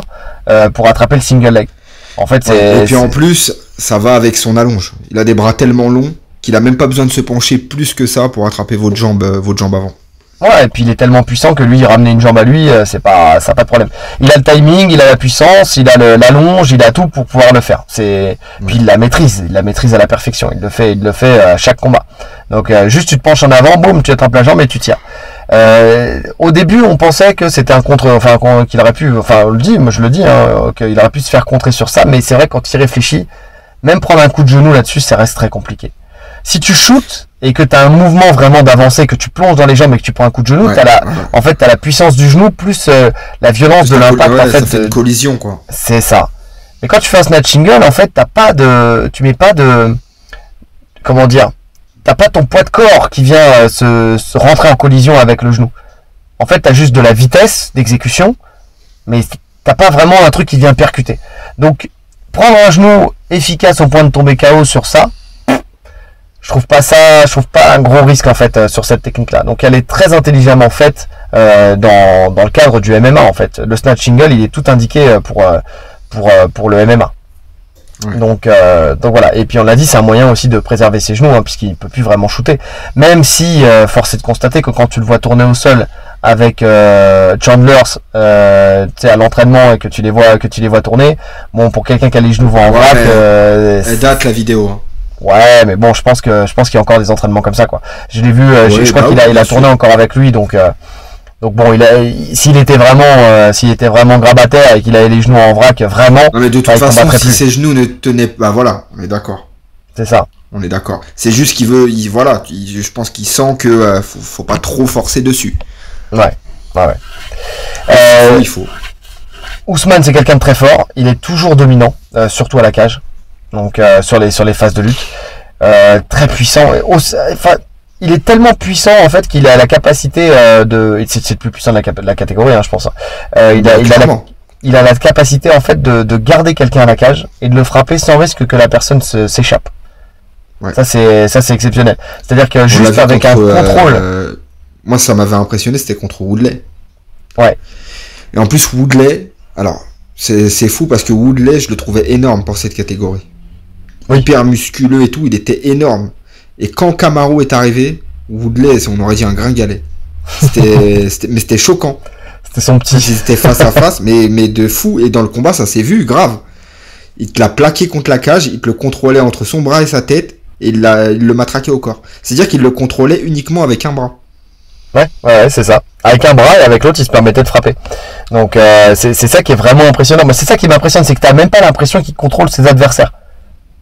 [SPEAKER 1] pour attraper le single leg. En fait,
[SPEAKER 2] et puis en plus, ça va avec son allonge. Il a des bras tellement longs qu'il a même pas besoin de se pencher plus que ça pour attraper votre jambe avant.
[SPEAKER 1] Ouais, et puis il est tellement puissant que lui, ramener une jambe à lui, ça n'a pas de problème. Il a le timing, il a la puissance, il a l'allonge, il a tout pour pouvoir le faire. Puis il la maîtrise à la perfection. Il le fait à chaque combat. Donc juste tu te penches en avant, boum, tu attrapes la jambe et tu tires. Au début, on pensait que c'était un contre, qu'il aurait pu, on le dit, moi je le dis, qu'il aurait pu se faire contrer sur ça, mais c'est vrai quand il réfléchit, même prendre un coup de genou là-dessus, ça reste très compliqué. Si tu shootes et que tu as un mouvement vraiment d'avancée, que tu plonges dans les jambes et que tu prends un coup de genou, t'as la puissance du genou plus la violence de l'impact en fait.
[SPEAKER 2] Ça fait une collision quoi.
[SPEAKER 1] C'est ça. Mais quand tu fais un snatch single, en fait, tu mets pas de, comment dire. T'as pas ton poids de corps qui vient se rentrer en collision avec le genou. En fait, t'as juste de la vitesse d'exécution, mais t'as pas vraiment un truc qui vient percuter. Donc, prendre un genou efficace au point de tomber KO sur ça, je trouve pas un gros risque en fait sur cette technique-là. Donc, elle est très intelligemment faite dans le cadre du MMA en fait. Le snatch single, il est tout indiqué pour le MMA. Ouais. Donc voilà. Et puis on l'a dit, c'est un moyen aussi de préserver ses genoux, puisqu'il peut plus vraiment shooter. Même si force est de constater que quand tu le vois tourner au sol Chandler à l'entraînement et que tu les vois tourner, bon, pour quelqu'un qui a les genoux en vrac,
[SPEAKER 2] elle date la vidéo, hein.
[SPEAKER 1] Ouais, mais bon, je pense qu'il y a encore des entraînements comme ça, quoi. Je l'ai vu, je crois qu'il a tourné encore avec lui, donc bon, s'il était vraiment grabataire et qu'il avait les genoux en vrac, vraiment.
[SPEAKER 2] Non, mais de toute façon, si ses genoux ne tenaient, bah voilà, on est d'accord.
[SPEAKER 1] C'est ça.
[SPEAKER 2] On est d'accord. C'est juste qu'il veut, je pense qu'il sent que faut pas trop forcer dessus.
[SPEAKER 1] Ouais.
[SPEAKER 2] Il faut.
[SPEAKER 1] Ousmane, c'est quelqu'un de très fort. Il est toujours dominant, surtout à la cage. Donc sur les phases de lutte, très puissant. Enfin, il est tellement puissant en fait qu'il a la capacité c'est le plus puissant de la catégorie, hein, je pense. Il a la capacité en fait de garder quelqu'un à la cage et de le frapper sans risque que la personne s'échappe. Ouais. Ça c'est exceptionnel. C'est-à-dire que juste avec un contrôle.
[SPEAKER 2] Moi, ça m'avait impressionné, c'était contre Woodley.
[SPEAKER 1] Ouais.
[SPEAKER 2] Et en plus Woodley, alors c'est fou parce que Woodley, je le trouvais énorme pour cette catégorie. Oui. Hyper musculeux et tout, il était énorme. Et quand Kamaru est arrivé, Woodley, on aurait dit un gringalet. Mais c'était choquant.
[SPEAKER 1] C'était son petit.
[SPEAKER 2] C'était face à face, mais de fou. Et dans le combat, ça s'est vu, grave. Il te l'a plaqué contre la cage, il te le contrôlait entre son bras et sa tête, et il le matraquait au corps. C'est-à-dire qu'il le contrôlait uniquement avec un bras.
[SPEAKER 1] Ouais, c'est ça. Avec un bras et avec l'autre, il se permettait de frapper. Donc c'est ça qui est vraiment impressionnant. Mais c'est ça qui m'impressionne, c'est que t'as même pas l'impression qu'il contrôle ses adversaires.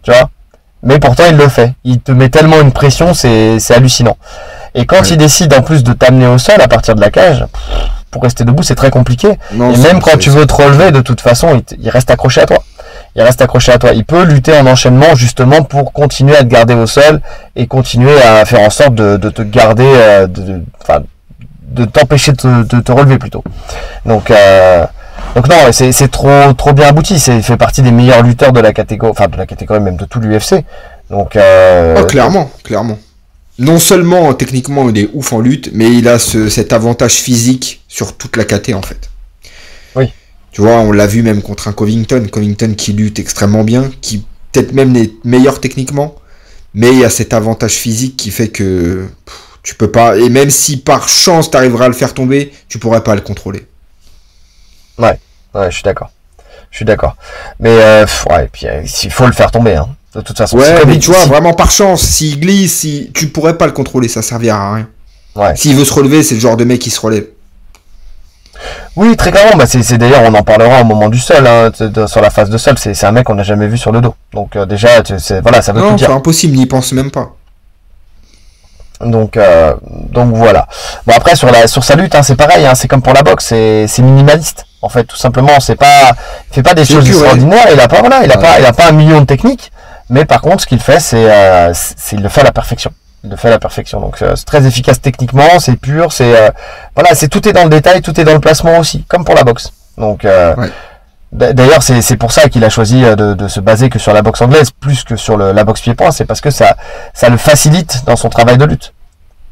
[SPEAKER 1] Tu vois ? Mais pourtant, il le fait. Il te met tellement une pression, c'est hallucinant. Et quand il décide en plus de t'amener au sol à partir de la cage, pour rester debout, c'est très compliqué. Non, et même quand tu veux te relever, de toute façon, il reste accroché à toi. Il peut lutter en enchaînement justement pour continuer à te garder au sol et continuer à faire en sorte de te garder, de t'empêcher de te relever plutôt. Donc non, c'est trop bien abouti. Il fait partie des meilleurs lutteurs de la catégorie, même de tout l'UFC. Donc
[SPEAKER 2] clairement. Non seulement techniquement il est ouf en lutte, mais il a cet avantage physique sur toute la KT en fait.
[SPEAKER 1] Oui.
[SPEAKER 2] Tu vois, on l'a vu même contre un Covington qui lutte extrêmement bien, qui peut-être même est meilleur techniquement, mais il y a cet avantage physique qui fait que tu peux pas, et même si par chance tu arriveras à le faire tomber, tu pourrais pas le contrôler.
[SPEAKER 1] Ouais, je suis d'accord. Mais puis il faut le faire tomber, hein. De toute façon.
[SPEAKER 2] Ouais, mais tu vois, vraiment par chance, s'il glisse, tu pourrais pas le contrôler, ça servira à rien. Ouais. S'il veut se relever, c'est le genre de mec qui se relève.
[SPEAKER 1] Oui, très clairement. C'est d'ailleurs, on en parlera au moment du sol, hein, sur la phase de sol. C'est un mec qu'on n'a jamais vu sur le dos. Donc déjà, ça veut tout dire.
[SPEAKER 2] C'est impossible, n'y pense même pas.
[SPEAKER 1] Donc voilà. Bon, après sur sa lutte, hein, c'est pareil, hein, c'est comme pour la boxe, c'est minimaliste. En fait, tout simplement, il fait pas des choses extraordinaires. Il a pas un million de techniques, mais par contre, ce qu'il fait, il le fait à la perfection. Donc c'est très efficace techniquement, c'est pur, c'est tout est dans le détail, tout est dans le placement aussi, comme pour la boxe. Donc d'ailleurs, c'est pour ça qu'il a choisi de se baser que sur la boxe anglaise plus que sur la boxe pied-point. C'est parce que ça le facilite dans son travail de lutte.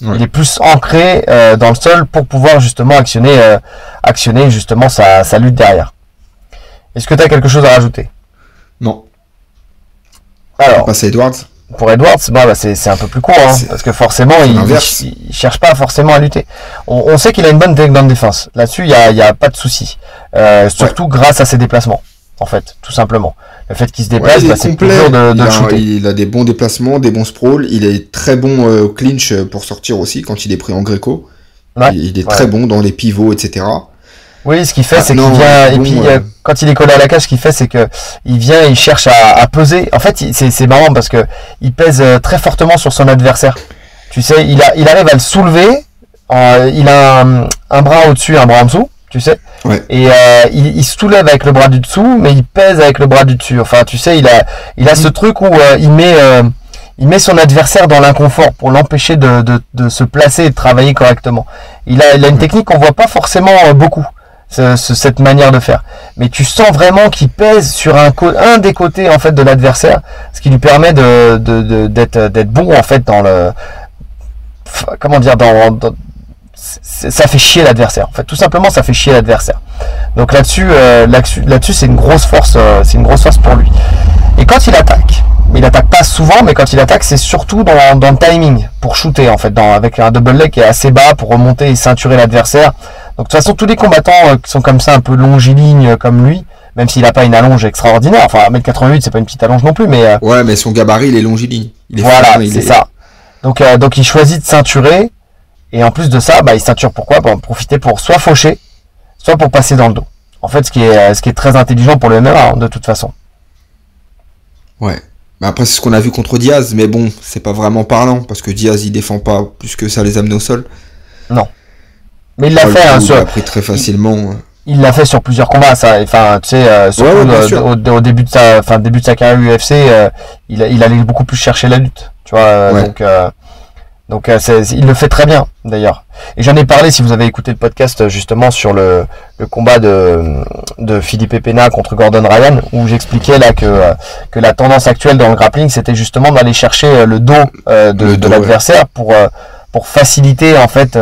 [SPEAKER 1] Ouais. Il est plus ancré dans le sol pour pouvoir justement actionner justement sa lutte derrière. Est-ce que tu as quelque chose à rajouter?
[SPEAKER 2] Non.
[SPEAKER 1] Alors,
[SPEAKER 2] on passe à Edwards.
[SPEAKER 1] Pour Edwards, c'est un peu plus court, hein, parce que forcément, il cherche pas forcément à lutter. On sait qu'il a une bonne takedown défense. Là-dessus, il y a pas de souci. Surtout grâce à ses déplacements, en fait, tout simplement. Le fait qu'il se déplace, c'est plus dur de shooter.
[SPEAKER 2] Il a des bons déplacements, des bons sprawls. Il est très bon clinch pour sortir aussi quand il est pris en greco. Ouais, il est très bon dans les pivots, etc.
[SPEAKER 1] Oui, ce qu'il fait, c'est qu'il vient, et puis quand il est collé à la cage, ce qu'il fait, c'est que il cherche à peser. En fait, c'est marrant parce que il pèse très fortement sur son adversaire. Tu sais, il arrive à le soulever. Il a un bras au-dessus, un bras en dessous, tu sais.
[SPEAKER 2] Ouais.
[SPEAKER 1] Et il se soulève avec le bras du dessous, mais il pèse avec le bras du dessus. Enfin, tu sais, il a ce truc où il met son adversaire dans l'inconfort pour l'empêcher de se placer et de travailler correctement. Il a une technique qu'on voit pas forcément beaucoup. Cette manière de faire, mais tu sens vraiment qu'il pèse sur un des côtés en fait de l'adversaire, ce qui lui permet d'être bon en fait dans le, comment dire, ça fait chier l'adversaire en fait, tout simplement ça fait chier l'adversaire. Donc là-dessus c'est une grosse force pour lui. Et quand il attaque pas pas souvent, mais quand il attaque, c'est surtout dans le timing, pour shooter en fait, avec un double leg qui est assez bas pour remonter et ceinturer l'adversaire. Donc de toute façon, tous les combattants qui sont comme ça, un peu longilignes comme lui, même s'il n'a pas une allonge extraordinaire, enfin 1m88, c'est pas une petite allonge non plus, mais...
[SPEAKER 2] Ouais, mais son gabarit, il est longiligne.
[SPEAKER 1] Voilà, c'est ça. Donc il choisit de ceinturer, et en plus de ça, il ceinture pourquoi ? Pour en profiter pour soit faucher, soit pour passer dans le dos. En fait, ce qui est très intelligent pour le MMA, de toute façon.
[SPEAKER 2] Ouais. Mais après, c'est ce qu'on a vu contre Diaz, mais bon, c'est pas vraiment parlant, parce que Diaz, il défend pas plus que ça les amener au sol.
[SPEAKER 1] Non. Mais il l'a fait,
[SPEAKER 2] il l'a pris très facilement.
[SPEAKER 1] Il l'a fait sur plusieurs combats, ça. Enfin, tu sais, surtout au début de sa carrière UFC, il allait beaucoup plus chercher la lutte, tu vois. Donc, il le fait très bien, d'ailleurs. Et j'en ai parlé, si vous avez écouté le podcast, justement, sur le combat de Felipe Pena contre Gordon Ryan, où j'expliquais là que la tendance actuelle dans le grappling, c'était justement d'aller chercher le dos de l'adversaire pour faciliter, en fait,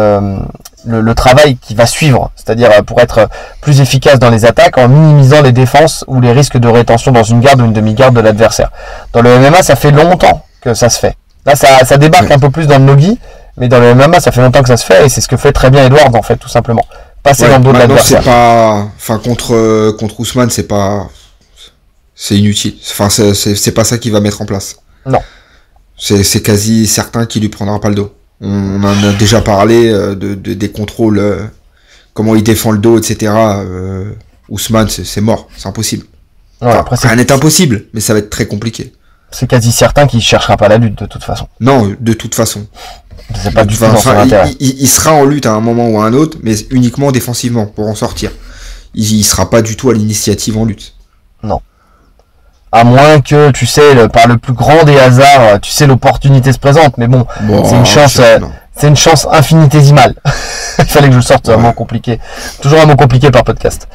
[SPEAKER 1] le travail qui va suivre. C'est-à-dire pour être plus efficace dans les attaques en minimisant les défenses ou les risques de rétention dans une garde ou une demi-garde de l'adversaire. Dans le MMA, ça fait longtemps que ça se fait. Là, ça débarque un peu plus dans le no-gi, mais dans le MMA, ça fait longtemps que ça se fait, et c'est ce que fait très bien Edwards, en fait, tout simplement. Passer dans le dos de l'adversaire.
[SPEAKER 2] Enfin, contre Ousmane, c'est inutile. Enfin, c'est pas ça qu'il va mettre en place.
[SPEAKER 1] Non.
[SPEAKER 2] C'est quasi certain qu'il lui prendra pas le dos. On en a déjà parlé des contrôles, comment il défend le dos, etc. Ousmane, c'est mort, c'est impossible.
[SPEAKER 1] Ouais, après,
[SPEAKER 2] rien n'est impossible, mais ça va être très compliqué.
[SPEAKER 1] C'est quasi certain qu'il cherchera pas la lutte de toute façon.
[SPEAKER 2] Non, de toute façon.
[SPEAKER 1] C'est pas du tout dans son intérêt.
[SPEAKER 2] Il sera en lutte à un moment ou à un autre, mais uniquement défensivement pour en sortir. Il sera pas du tout à l'initiative en lutte.
[SPEAKER 1] Non. À moins que, tu sais, par le plus grand des hasards, tu sais, l'opportunité se présente. Mais bon c'est une chance infinitésimale. Il fallait que je sorte un mot compliqué. Toujours un mot compliqué par podcast.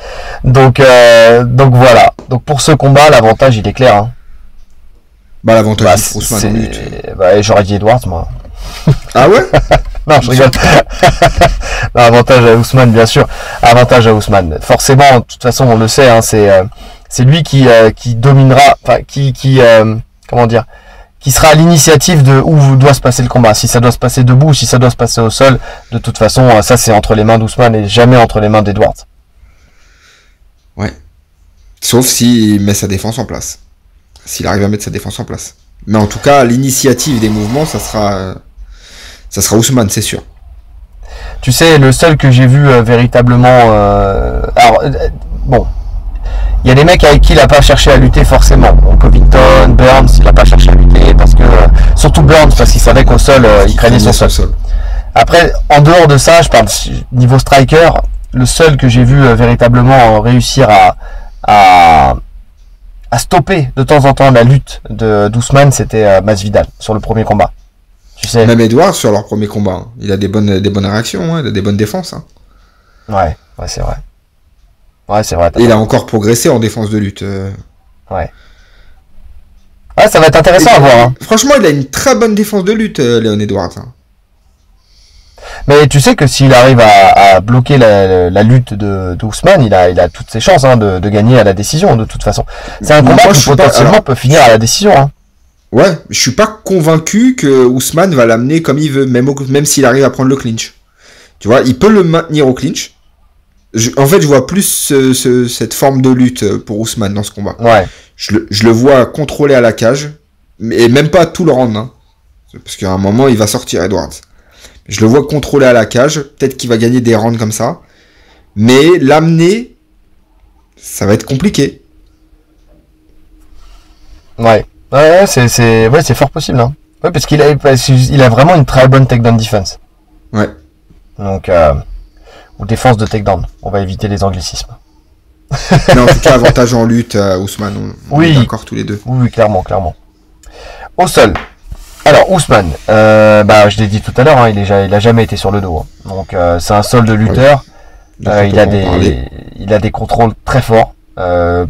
[SPEAKER 1] Donc voilà. Donc pour ce combat, l'avantage, il est clair. Hein.
[SPEAKER 2] L'avantage Ousmane en lutte.
[SPEAKER 1] J'aurais dit Edwards, moi.
[SPEAKER 2] Ah ouais?
[SPEAKER 1] Non, je rigole. Non, avantage à Ousmane, bien sûr. Avantage à Ousmane. Forcément, de toute façon, on le sait, hein, c'est lui qui dominera, enfin, comment dire, qui sera à l'initiative de où doit se passer le combat. Si ça doit se passer debout ou si ça doit se passer au sol, de toute façon, ça, c'est entre les mains d'Ousmane et jamais entre les mains d'Edwards.
[SPEAKER 2] Ouais. Sauf s'il met sa défense en place. S'il arrive à mettre sa défense en place. Mais en tout cas, l'initiative des mouvements, ça sera Ousmane, c'est sûr.
[SPEAKER 1] Tu sais, le seul que j'ai vu véritablement... bon, il y a des mecs avec qui il n'a pas cherché à lutter forcément. Bon, Covington, Burns, il n'a pas cherché à lutter parce que... surtout Burns, parce qu'il savait qu'au sol, il craignait son sol. Après, en dehors de ça, je parle niveau striker, le seul que j'ai vu véritablement réussir à stopper de temps en temps la lutte d'Ousmane, c'était Masvidal sur le premier combat. Tu sais.
[SPEAKER 2] Même Edwards sur leur premier combat, hein. Il a des bonnes réactions, hein. Il a des bonnes défenses. Hein.
[SPEAKER 1] Ouais, c'est vrai. Ouais, c'est vrai.
[SPEAKER 2] Et il a encore progressé en défense de lutte.
[SPEAKER 1] Ouais. Ouais, ça va être intéressant à voir. Hein.
[SPEAKER 2] Franchement, il a une très bonne défense de lutte, Leon Edwards. Hein.
[SPEAKER 1] Mais tu sais que s'il arrive à bloquer la lutte d'Ousmane, il a toutes ses chances de gagner à la décision, de toute façon. C'est un combat qui potentiellement peut finir à la décision. Hein.
[SPEAKER 2] Ouais, je suis pas convaincu que Ousmane va l'amener comme il veut, même s'il arrive à prendre le clinch. Tu vois, il peut le maintenir au clinch. En fait, je vois plus cette forme de lutte pour Ousmane dans ce combat.
[SPEAKER 1] Ouais.
[SPEAKER 2] Je le vois contrôler à la cage, et même pas tout le round. Hein. Parce qu'à un moment, il va sortir, Edwards. Je le vois contrôler à la cage. Peut-être qu'il va gagner des rounds comme ça. Mais l'amener, ça va être compliqué.
[SPEAKER 1] Ouais. Ouais, c'est fort possible. Hein. Ouais, parce qu'il a vraiment une très bonne takedown defense.
[SPEAKER 2] Ouais.
[SPEAKER 1] Donc, ou défense de takedown. On va éviter les anglicismes.
[SPEAKER 2] Mais en tout cas, avantage en lutte, Ousmane. On est d'accord tous les deux.
[SPEAKER 1] Oui, clairement. Au sol. Alors, Ousmane, je l'ai dit tout à l'heure, hein, il a jamais été sur le dos. Hein. Donc, c'est un sol de lutteur. Ouais. Il a des contrôles très forts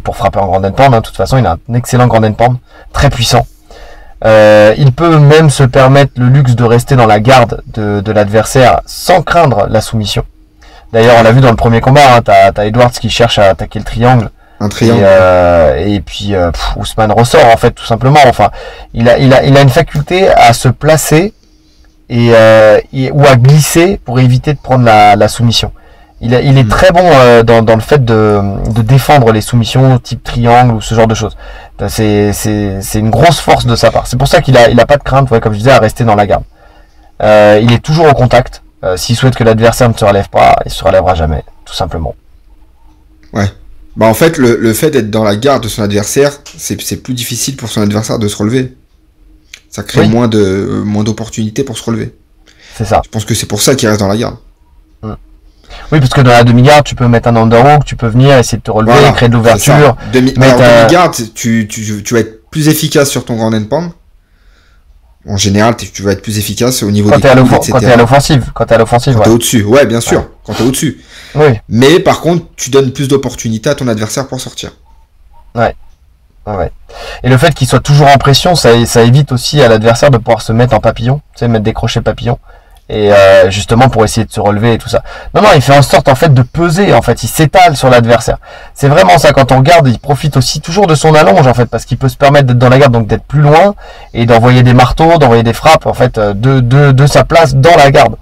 [SPEAKER 1] pour frapper en grand end-pound. Hein. De toute façon, il a un excellent grand end-pound, très puissant. Il peut même se permettre le luxe de rester dans la garde de l'adversaire sans craindre la soumission. D'ailleurs, on l'a vu dans le premier combat, hein, t'as Edwards qui cherche à attaquer le triangle.
[SPEAKER 2] Un triangle.
[SPEAKER 1] Et puis Ousmane ressort en fait tout simplement. Enfin, il a une faculté à se placer ou à glisser pour éviter de prendre la soumission. Il est très bon dans le fait de défendre les soumissions type triangle ou ce genre de choses. C'est une grosse force de sa part. C'est pour ça qu'il a pas de crainte, ouais, comme je disais, à rester dans la garde. Il est toujours au contact. S'il souhaite que l'adversaire ne se relève pas, il se relèvera jamais, tout simplement.
[SPEAKER 2] Ouais. Bah en fait, le fait d'être dans la garde de son adversaire, c'est plus difficile pour son adversaire de se relever. Ça crée moins d'opportunités pour se relever.
[SPEAKER 1] C'est ça.
[SPEAKER 2] Je pense que c'est pour ça qu'il reste dans la garde.
[SPEAKER 1] Oui, parce que dans la demi-garde, tu peux mettre un underhook, tu peux venir essayer de te relever, voilà, créer de l'ouverture.
[SPEAKER 2] Demi-garde, tu vas être plus efficace sur ton grand endpoint. En général, tu vas être plus efficace au niveau des coups, etc.
[SPEAKER 1] Quand t'es à l'offensive. Quand t'es
[SPEAKER 2] au-dessus, ouais, bien sûr. Ouais. Quand t'es au-dessus.
[SPEAKER 1] Oui.
[SPEAKER 2] Mais par contre, tu donnes plus d'opportunités à ton adversaire pour sortir.
[SPEAKER 1] Ouais. Et le fait qu'il soit toujours en pression, ça évite aussi à l'adversaire de pouvoir se mettre en papillon, tu sais, mettre des crochets papillons. Et justement pour essayer de se relever et tout ça. Non, il fait en sorte en fait de peser, en fait, il s'étale sur l'adversaire. C'est vraiment ça, quand on regarde, il profite aussi toujours de son allonge en fait, parce qu'il peut se permettre d'être dans la garde, donc d'être plus loin, et d'envoyer des marteaux, d'envoyer des frappes, en fait, de sa place dans la garde.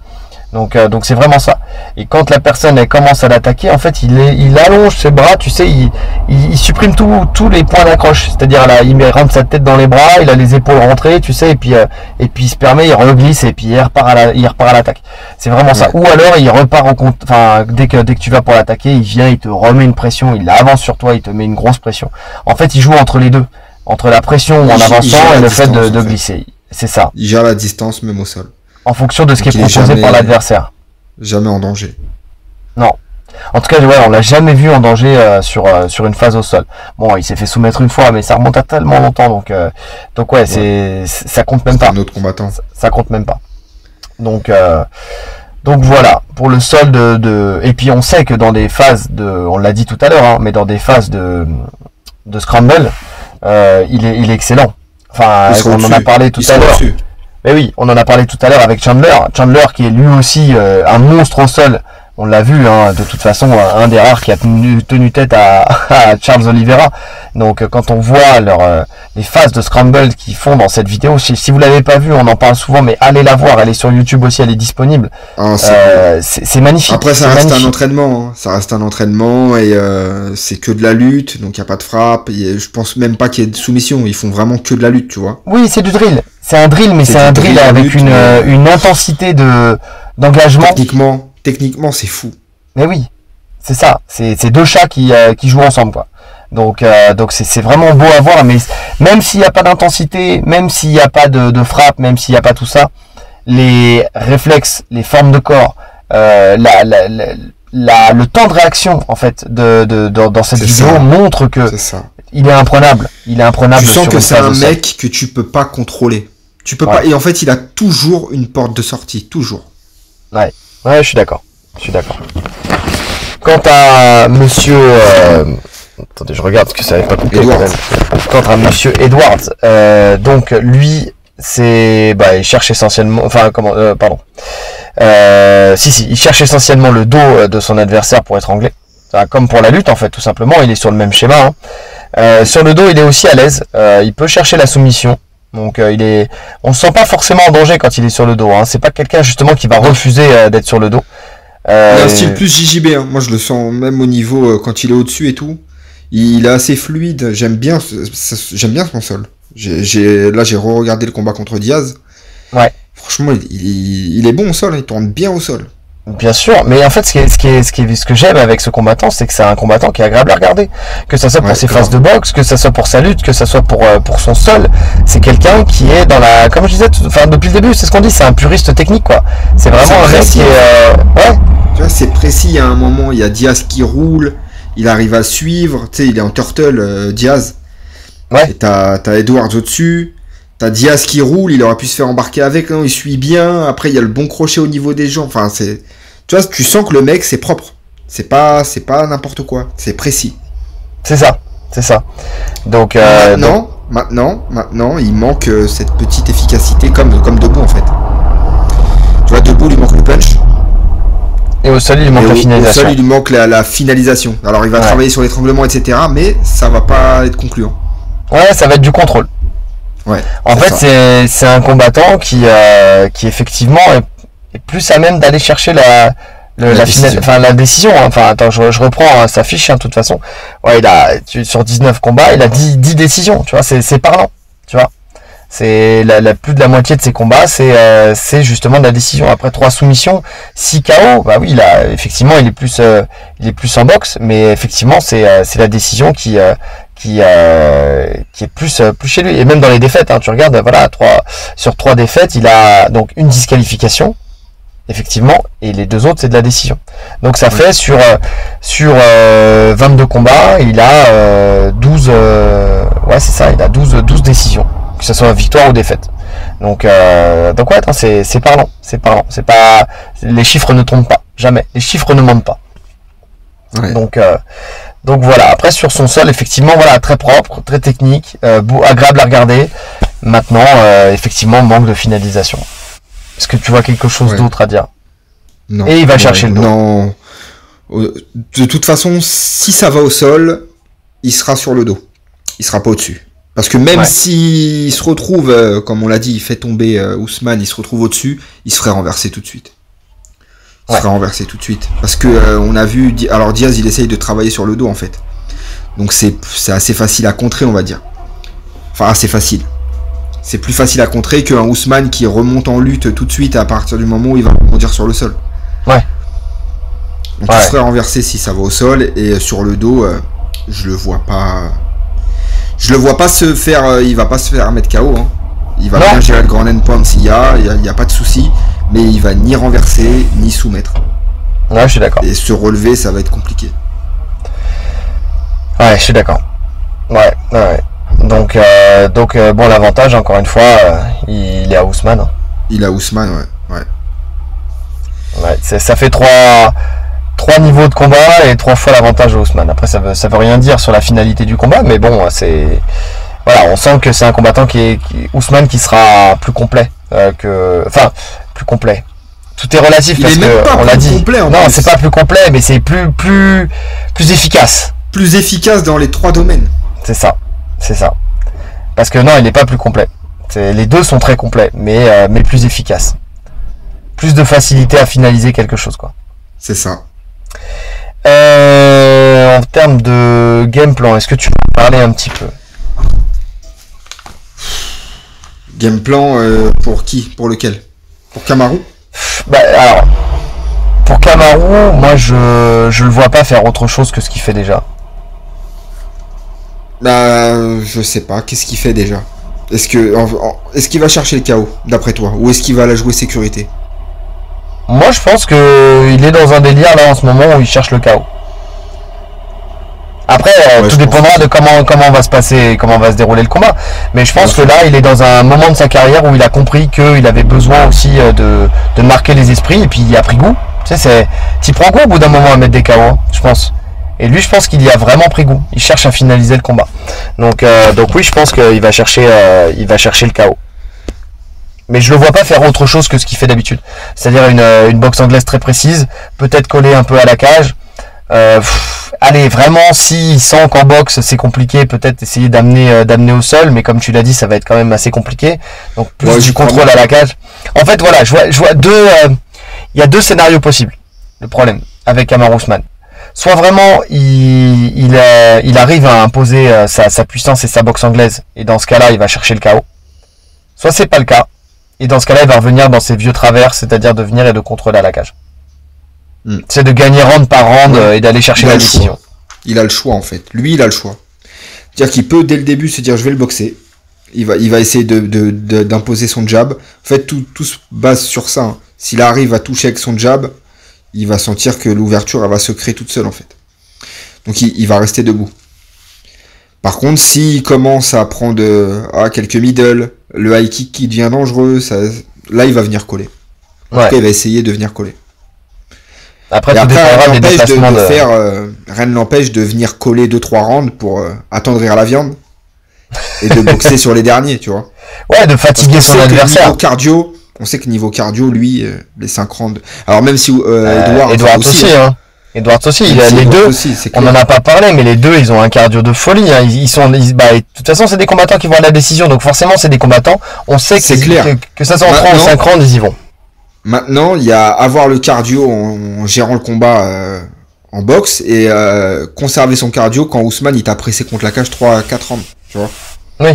[SPEAKER 1] Donc c'est vraiment ça. Et quand la personne elle commence à l'attaquer, en fait, il allonge ses bras, tu sais, il supprime tous les points d'accroche. C'est-à-dire là, il rentre sa tête dans les bras, il a les épaules rentrées, tu sais, et puis il se permet, il reglisse et puis il repart à l'attaque. C'est vraiment ça. Ou alors il repart dès que tu vas pour l'attaquer, il vient, il te remet une pression, il avance sur toi, il te met une grosse pression. En fait, il joue entre les deux, entre la pression en avançant et le fait de glisser. C'est ça.
[SPEAKER 2] Il gère la distance même au sol.
[SPEAKER 1] En fonction de ce qui est proposé par l'adversaire.
[SPEAKER 2] Jamais en danger.
[SPEAKER 1] Non. En tout cas, ouais, on l'a jamais vu en danger sur une phase au sol. Bon, il s'est fait soumettre une fois, mais ça remonte à tellement longtemps, donc ouais, ça compte même pas.
[SPEAKER 2] Un autre combattant.
[SPEAKER 1] Ça compte même pas. Donc voilà, pour le sol et puis on sait que dans des phases on l'a dit tout à l'heure, hein, mais dans des phases de scramble, il est excellent. Enfin, on en a parlé tout à l'heure. Mais oui, on en a parlé tout à l'heure avec Chandler. Chandler qui est lui aussi un monstre au sol. On l'a vu, hein, de toute façon, un des rares qui a tenu tête à Charles Oliveira. Donc quand on voit les phases de scramble qu'ils font dans cette vidéo, si vous l'avez pas vue, on en parle souvent, mais allez la voir, elle est sur YouTube aussi, elle est disponible. C'est magnifique.
[SPEAKER 2] Après ça reste un entraînement, hein. Ça reste un entraînement et c'est que de la lutte, donc il y a pas de frappe. Je pense même pas qu'il y ait de soumission, ils font vraiment que de la lutte, tu vois.
[SPEAKER 1] Oui, c'est du drill. C'est un drill, mais c'est un drill avec une intensité d'engagement.
[SPEAKER 2] Techniquement, c'est fou.
[SPEAKER 1] Mais oui, c'est ça. C'est deux chats qui jouent ensemble, quoi. Donc c'est vraiment beau à voir. Mais même s'il n'y a pas d'intensité, même s'il n'y a pas de frappe, même s'il n'y a pas tout ça, les réflexes, les formes de corps, le temps de réaction en fait dans cette vidéo montre que il est imprenable. Il est imprenable.
[SPEAKER 2] Tu sens que c'est un mec que tu peux pas contrôler. Tu peux pas. Et en fait, il a toujours une porte de sortie, toujours.
[SPEAKER 1] Ouais, je suis d'accord. Quant à monsieur... attendez, je regarde parce que ça n'avait pas coupé quand même. Quant à monsieur Edwards, donc lui, il cherche essentiellement... il cherche essentiellement le dos de son adversaire pour étrangler. Comme pour la lutte, en fait, tout simplement. Il est sur le même schéma. Hein. Sur le dos, il est aussi à l'aise. Il peut chercher la soumission. Donc on ne se sent pas forcément en danger quand il est sur le dos. Hein. C'est pas quelqu'un justement qui va refuser d'être sur le dos.
[SPEAKER 2] Il a un style plus JJB. Hein. Moi je le sens même au niveau quand il est au-dessus et tout. Il est assez fluide. J'aime bien son sol. J'ai re-regardé le combat contre Diaz.
[SPEAKER 1] Ouais.
[SPEAKER 2] Franchement, il est bon au sol. Hein. Il tourne bien au sol.
[SPEAKER 1] Bien sûr, mais en fait, ce que j'aime avec ce combattant, c'est que c'est un combattant qui est agréable à regarder. Que ça soit pour ses phases de boxe, que ça soit pour sa lutte, que ça soit pour son sol. C'est quelqu'un qui est comme je disais, depuis le début, c'est ce qu'on dit, c'est un puriste technique, quoi. C'est vraiment un mec qui est,
[SPEAKER 2] Tu vois, c'est précis. Il y a un moment, il y a Diaz qui roule, il arrive à suivre. Tu sais, il est en turtle, Diaz.
[SPEAKER 1] Ouais.
[SPEAKER 2] Et t'as Edwards au-dessus. T'as Diaz qui roule, il aurait pu se faire embarquer avec, non, il suit bien. Après, il y a le bon crochet au niveau des jambes. Enfin, tu vois, tu sens que le mec, c'est propre. C'est pas n'importe quoi. C'est précis.
[SPEAKER 1] C'est ça. Donc,
[SPEAKER 2] maintenant, il manque cette petite efficacité comme debout, en fait. Tu vois, debout, il manque le punch.
[SPEAKER 1] Et au sol, il lui manque la finalisation.
[SPEAKER 2] Au sol, il lui manque la finalisation. Alors, il va travailler sur l'étranglement, etc. Mais ça va pas être concluant.
[SPEAKER 1] Ouais, ça va être du contrôle.
[SPEAKER 2] Ouais.
[SPEAKER 1] En fait, c'est un combattant qui effectivement est plus à même d'aller chercher la décision. Enfin, attends, je reprends sa fiche, de toute façon. Ouais, sur 19 combats, il a 10 décisions, tu vois, c'est parlant, tu vois. C'est plus de la moitié de ses combats, c'est justement de la décision. Après 3 soumissions, 6 KO, bah oui, là, effectivement, il est plus en boxe, mais effectivement, c'est la décision qui est plus chez lui. Et même dans les défaites, tu regardes, voilà, sur 3 défaites, il a donc une disqualification, effectivement, et les 2 autres, c'est de la décision. Donc ça fait sur 22 combats, il a 12 ouais, c'est ça, il a 12 décisions, que ce soit victoire ou défaite. Donc ouais, c'est parlant, c'est pas, les chiffres ne trompent pas, jamais, les chiffres ne mentent pas. Ouais. Donc voilà, après sur son sol, effectivement, voilà, très propre, très technique, agréable à regarder. Maintenant, effectivement, manque de finalisation. Est-ce que tu vois quelque chose d'autre à dire?
[SPEAKER 2] Non.
[SPEAKER 1] Et il va chercher le dos.
[SPEAKER 2] Non. De toute façon, si ça va au sol, il sera sur le dos. Il sera pas au-dessus. Parce que même s'il se retrouve, comme on l'a dit, il fait tomber Ousmane, il se retrouve au-dessus, il se ferait renverser tout de suite. Il se ferait renverser tout de suite. Parce que on a vu, alors Diaz, il essaye de travailler sur le dos en fait. Donc c'est assez facile à contrer, on va dire. Enfin, assez facile. C'est plus facile à contrer qu'un Ousmane qui remonte en lutte tout de suite à partir du moment où il va rebondir sur le sol.
[SPEAKER 1] Ouais.
[SPEAKER 2] Donc il serait renversé si ça va au sol, et sur le dos, je le vois pas. Je le vois pas se faire. Il va pas se faire mettre KO. Hein. Il va bien gérer le grand endpoint s'il y a pas de souci, mais il va ni renverser ni soumettre.
[SPEAKER 1] Ouais, je suis d'accord.
[SPEAKER 2] Et se relever, ça va être compliqué.
[SPEAKER 1] Ouais, je suis d'accord. Ouais. Donc bon, l'avantage, encore une fois, il est à Ousmane. Hein.
[SPEAKER 2] Il est à Ousmane, ouais.
[SPEAKER 1] Ouais, ça fait 3 niveaux de combat et 3 fois l'avantage à Ousmane. Après, ça veut rien dire sur la finalité du combat, mais bon, voilà, on sent que c'est un combattant Ousmane qui sera plus complet plus complet. Tout est relatif parce que on l'a dit.
[SPEAKER 2] Complet,
[SPEAKER 1] non, c'est pas plus complet, mais c'est plus efficace.
[SPEAKER 2] Plus efficace dans les 3 domaines.
[SPEAKER 1] C'est ça. Parce que non, il n'est pas plus complet. Les 2 sont très complets, mais plus efficaces. Plus de facilité à finaliser quelque chose, quoi.
[SPEAKER 2] C'est ça.
[SPEAKER 1] En termes de game plan, est-ce que tu peux parler un petit peu?
[SPEAKER 2] Game plan pour qui? Pour lequel? Pour Kamaru?
[SPEAKER 1] Alors, pour Kamaru, moi je le vois pas faire autre chose que ce qu'il fait déjà.
[SPEAKER 2] Je sais pas. Qu'est-ce qu'il fait déjà? Est-ce qu'il va chercher le KO, d'après toi? Ou est-ce qu'il va la jouer sécurité?
[SPEAKER 1] Moi, je pense qu'il est dans un délire là en ce moment où il cherche le KO. Après, tout dépendra de comment va se passer, comment va se dérouler le combat. Mais je pense que là, il est dans un moment de sa carrière où il a compris qu'il avait besoin aussi de marquer les esprits, et puis il a pris goût. Tu sais, t'y prends goût au bout d'un moment à mettre des KO, hein, je pense. Et lui, je pense qu'il y a vraiment pris goût. Il cherche à finaliser le combat. Donc oui, je pense qu'il va chercher le KO. Mais je le vois pas faire autre chose que ce qu'il fait d'habitude. C'est-à-dire une boxe anglaise très précise, peut-être coller un peu à la cage. Allez, vraiment, s'il sent qu'en boxe c'est compliqué, peut-être essayer d'amener au sol, mais comme tu l'as dit, ça va être quand même assez compliqué. Donc plus du contrôle à la cage. En fait, voilà, je vois il y a 2 scénarios possibles. Le problème avec Kamaru Usman. Soit vraiment il arrive à imposer sa puissance et sa boxe anglaise, et dans ce cas-là, il va chercher le KO. Soit c'est pas le cas, et dans ce cas-là, il va revenir dans ses vieux travers, c'est-à-dire de venir et de contrôler à la cage. C'est de gagner round par round et d'aller chercher la décision.
[SPEAKER 2] Il a le choix en fait. Lui, il a le choix. C'est-à-dire qu'il peut dès le début se dire je vais le boxer. Il va essayer d'imposer son jab. En fait, tout se base sur ça. Hein. S'il arrive à toucher avec son jab, il va sentir que l'ouverture elle va se créer toute seule en fait. Donc il va rester debout. Par contre, s'il commence à prendre quelques middle, le high kick qui devient dangereux, là il va venir coller. En tout cas, il va essayer de venir coller.
[SPEAKER 1] Après, rien
[SPEAKER 2] ne l'empêche de venir coller 2-3 rounds pour attendrir la viande et de boxer sur les derniers, tu vois.
[SPEAKER 1] Ouais, de fatiguer son adversaire.
[SPEAKER 2] Au cardio, On sait que niveau cardio, lui, les 5 rounds. Alors même si Edwards
[SPEAKER 1] aussi, hein. Edwards aussi, les deux, aussi, on n'en a pas parlé, mais les deux, ils ont un cardio de folie. Hein. De toute façon, c'est des combattants qui vont à la décision, donc forcément, c'est des combattants. On sait que ça s'en prend en 5 rounds, ils y vont.
[SPEAKER 2] Maintenant, il y a avoir le cardio en gérant le combat en boxe et conserver son cardio quand Ousmane il t'a pressé contre la cage 3-4 rounds, tu vois.
[SPEAKER 1] Oui.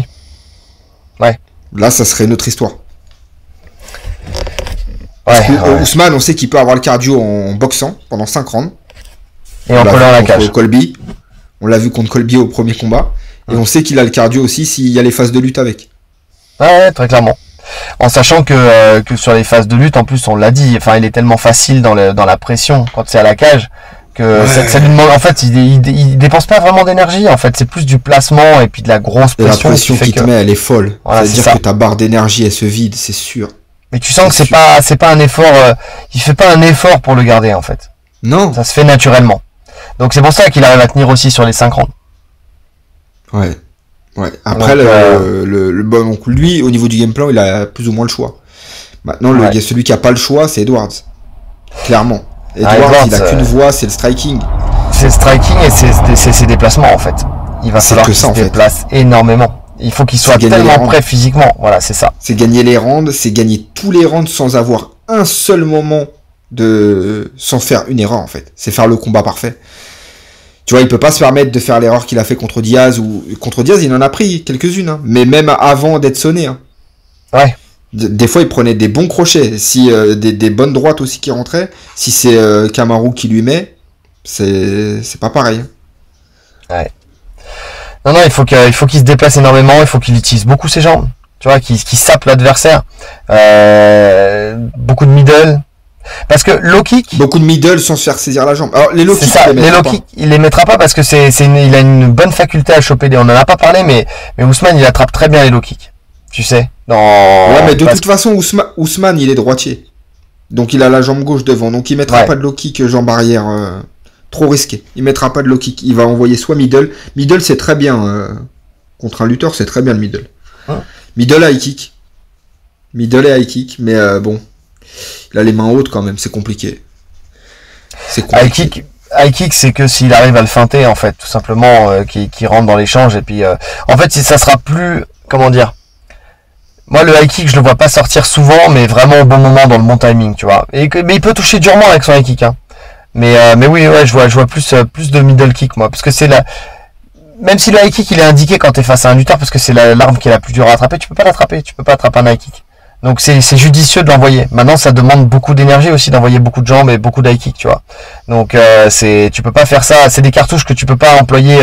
[SPEAKER 1] Ouais.
[SPEAKER 2] Là, ça serait une autre histoire. Ouais. Ousmane, on sait qu'il peut avoir le cardio en boxant pendant 5 rounds.
[SPEAKER 1] Et en collant la cage.
[SPEAKER 2] Colby. On l'a vu contre Colby au premier combat. Et on sait qu'il a le cardio aussi s'il y a les phases de lutte avec.
[SPEAKER 1] Ouais, très clairement. En sachant que sur les phases de lutte, en plus, on l'a dit, enfin, il est tellement facile dans la pression quand c'est à la cage que ça lui demande. En fait, il dépense pas vraiment d'énergie. En fait, c'est plus du placement et puis de la grosse pression.
[SPEAKER 2] La pression qu'il te met, elle est folle. Voilà, c'est-à-dire que ta barre d'énergie, elle se vide, c'est sûr.
[SPEAKER 1] Mais tu sens que c'est pas un effort. Il fait pas un effort pour le garder, en fait.
[SPEAKER 2] Non.
[SPEAKER 1] Ça se fait naturellement. Donc c'est pour ça qu'il arrive à tenir aussi sur les 5 rounds.
[SPEAKER 2] Ouais. Après, donc, lui, au niveau du game plan, il a plus ou moins le choix. Maintenant, celui qui a pas le choix, c'est Edwards. Clairement. Edwards, il a qu'une voie, c'est le striking.
[SPEAKER 1] C'est le striking et c'est ses déplacements, en fait. Il va falloir qu'il se déplace énormément. Il faut qu'il soit tellement prêt physiquement. Voilà, c'est ça.
[SPEAKER 2] C'est gagner les rounds, c'est gagner tous les rounds sans avoir un seul moment sans faire une erreur, en fait. C'est faire le combat parfait. Tu vois, il peut pas se permettre de faire l'erreur qu'il a fait contre Diaz ou contre Diaz, il en a pris quelques-unes, hein. Mais même avant d'être sonné, hein.
[SPEAKER 1] Ouais.
[SPEAKER 2] Des fois, il prenait des bons crochets, si des bonnes droites aussi qui rentraient. Si c'est Kamaru qui lui met, c'est pas pareil.
[SPEAKER 1] Ouais. Non, il faut qu'il se déplace énormément, il faut qu'il utilise beaucoup ses jambes. Tu vois, qu'il sape l'adversaire. Beaucoup de middle. Parce que low kick.
[SPEAKER 2] Beaucoup de middle sans se faire saisir la jambe. Alors, les low kicks,
[SPEAKER 1] il les mettra pas parce que il a une bonne faculté à choper on en a pas parlé, mais Ousmane, il attrape très bien les low kicks. Tu sais.
[SPEAKER 2] Ouais, mais de toute façon, Ousmane, il est droitier. Donc, il a la jambe gauche devant. Donc, il mettra pas de low kick, jambe arrière. Trop risqué. Il mettra pas de low kick. Il va envoyer soit middle. Middle, c'est très bien. Contre un lutteur, c'est très bien le middle. Middle et high kick. Middle et high kick. Mais bon. Il a les mains hautes quand même, c'est compliqué.
[SPEAKER 1] High kick, c'est que s'il arrive à le feinter, en fait, tout simplement, qu'il rentre dans l'échange, et puis, en fait, ça sera plus, comment dire, moi, le high kick, je le vois pas sortir souvent, mais vraiment au bon moment, dans le bon timing, tu vois. Mais il peut toucher durement avec son high kick, hein. Mais oui, je vois plus de middle kick, moi, parce que c'est même si le high kick, il est indiqué quand t'es face à un lutteur, parce que c'est l'arme qui est la plus dure à attraper, tu peux pas l'attraper, un high kick. Donc c'est judicieux de l'envoyer. Maintenant, ça demande beaucoup d'énergie aussi d'envoyer beaucoup de jambes et beaucoup d'high kick, tu vois. Donc tu peux pas faire ça. C'est des cartouches que tu peux pas employer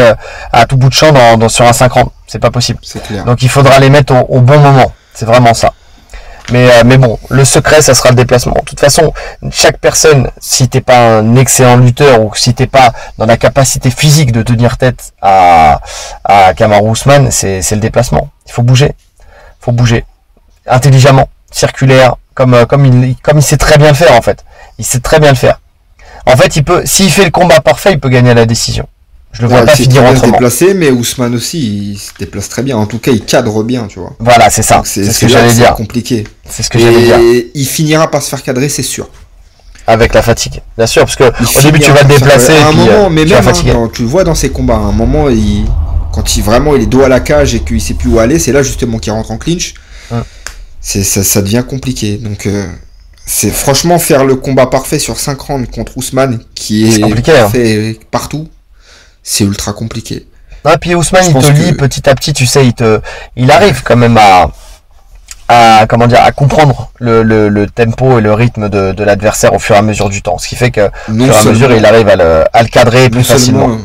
[SPEAKER 1] à tout bout de champ sur un 5 rounds. C'est pas possible.
[SPEAKER 2] C'est clair.
[SPEAKER 1] Donc il faudra les mettre au bon moment. C'est vraiment ça. Mais bon, le secret, ça sera le déplacement. De toute façon, chaque personne, si t'es pas un excellent lutteur ou si t'es pas dans la capacité physique de tenir tête à Kamaru Usman, c'est le déplacement. Il faut bouger. Intelligemment, circulaire, comme il sait très bien le faire, en fait. Il sait très bien le faire. En fait, s'il fait le combat parfait, il peut gagner à la décision. Je le vois pas finir autrement. Il se
[SPEAKER 2] déplacer, mais Ousmane aussi, il se déplace très bien. En tout cas, il cadre bien, tu vois.
[SPEAKER 1] Voilà, c'est ça. C'est ce que j'allais dire.
[SPEAKER 2] C'est compliqué.
[SPEAKER 1] C'est ce que j'allais dire.
[SPEAKER 2] Et il finira par se faire cadrer, c'est sûr.
[SPEAKER 1] Avec la fatigue, bien sûr, parce que au début tu vas te déplacer.
[SPEAKER 2] À un moment, mais même
[SPEAKER 1] quand
[SPEAKER 2] tu le vois dans ses combats, à un moment, quand il est dos à la cage et qu'il sait plus où aller, c'est là justement qu'il rentre en clinch. Ça devient compliqué. Donc c'est franchement faire le combat parfait sur 5 rounds contre Ousmane qui est parfait partout, c'est ultra compliqué.
[SPEAKER 1] Et puis Ousmane, il te lit petit à petit, tu sais, il arrive quand même à comprendre le tempo et le rythme de l'adversaire au fur et à mesure du temps. Ce qui fait que au fur et à mesure, il arrive à le cadrer plus facilement.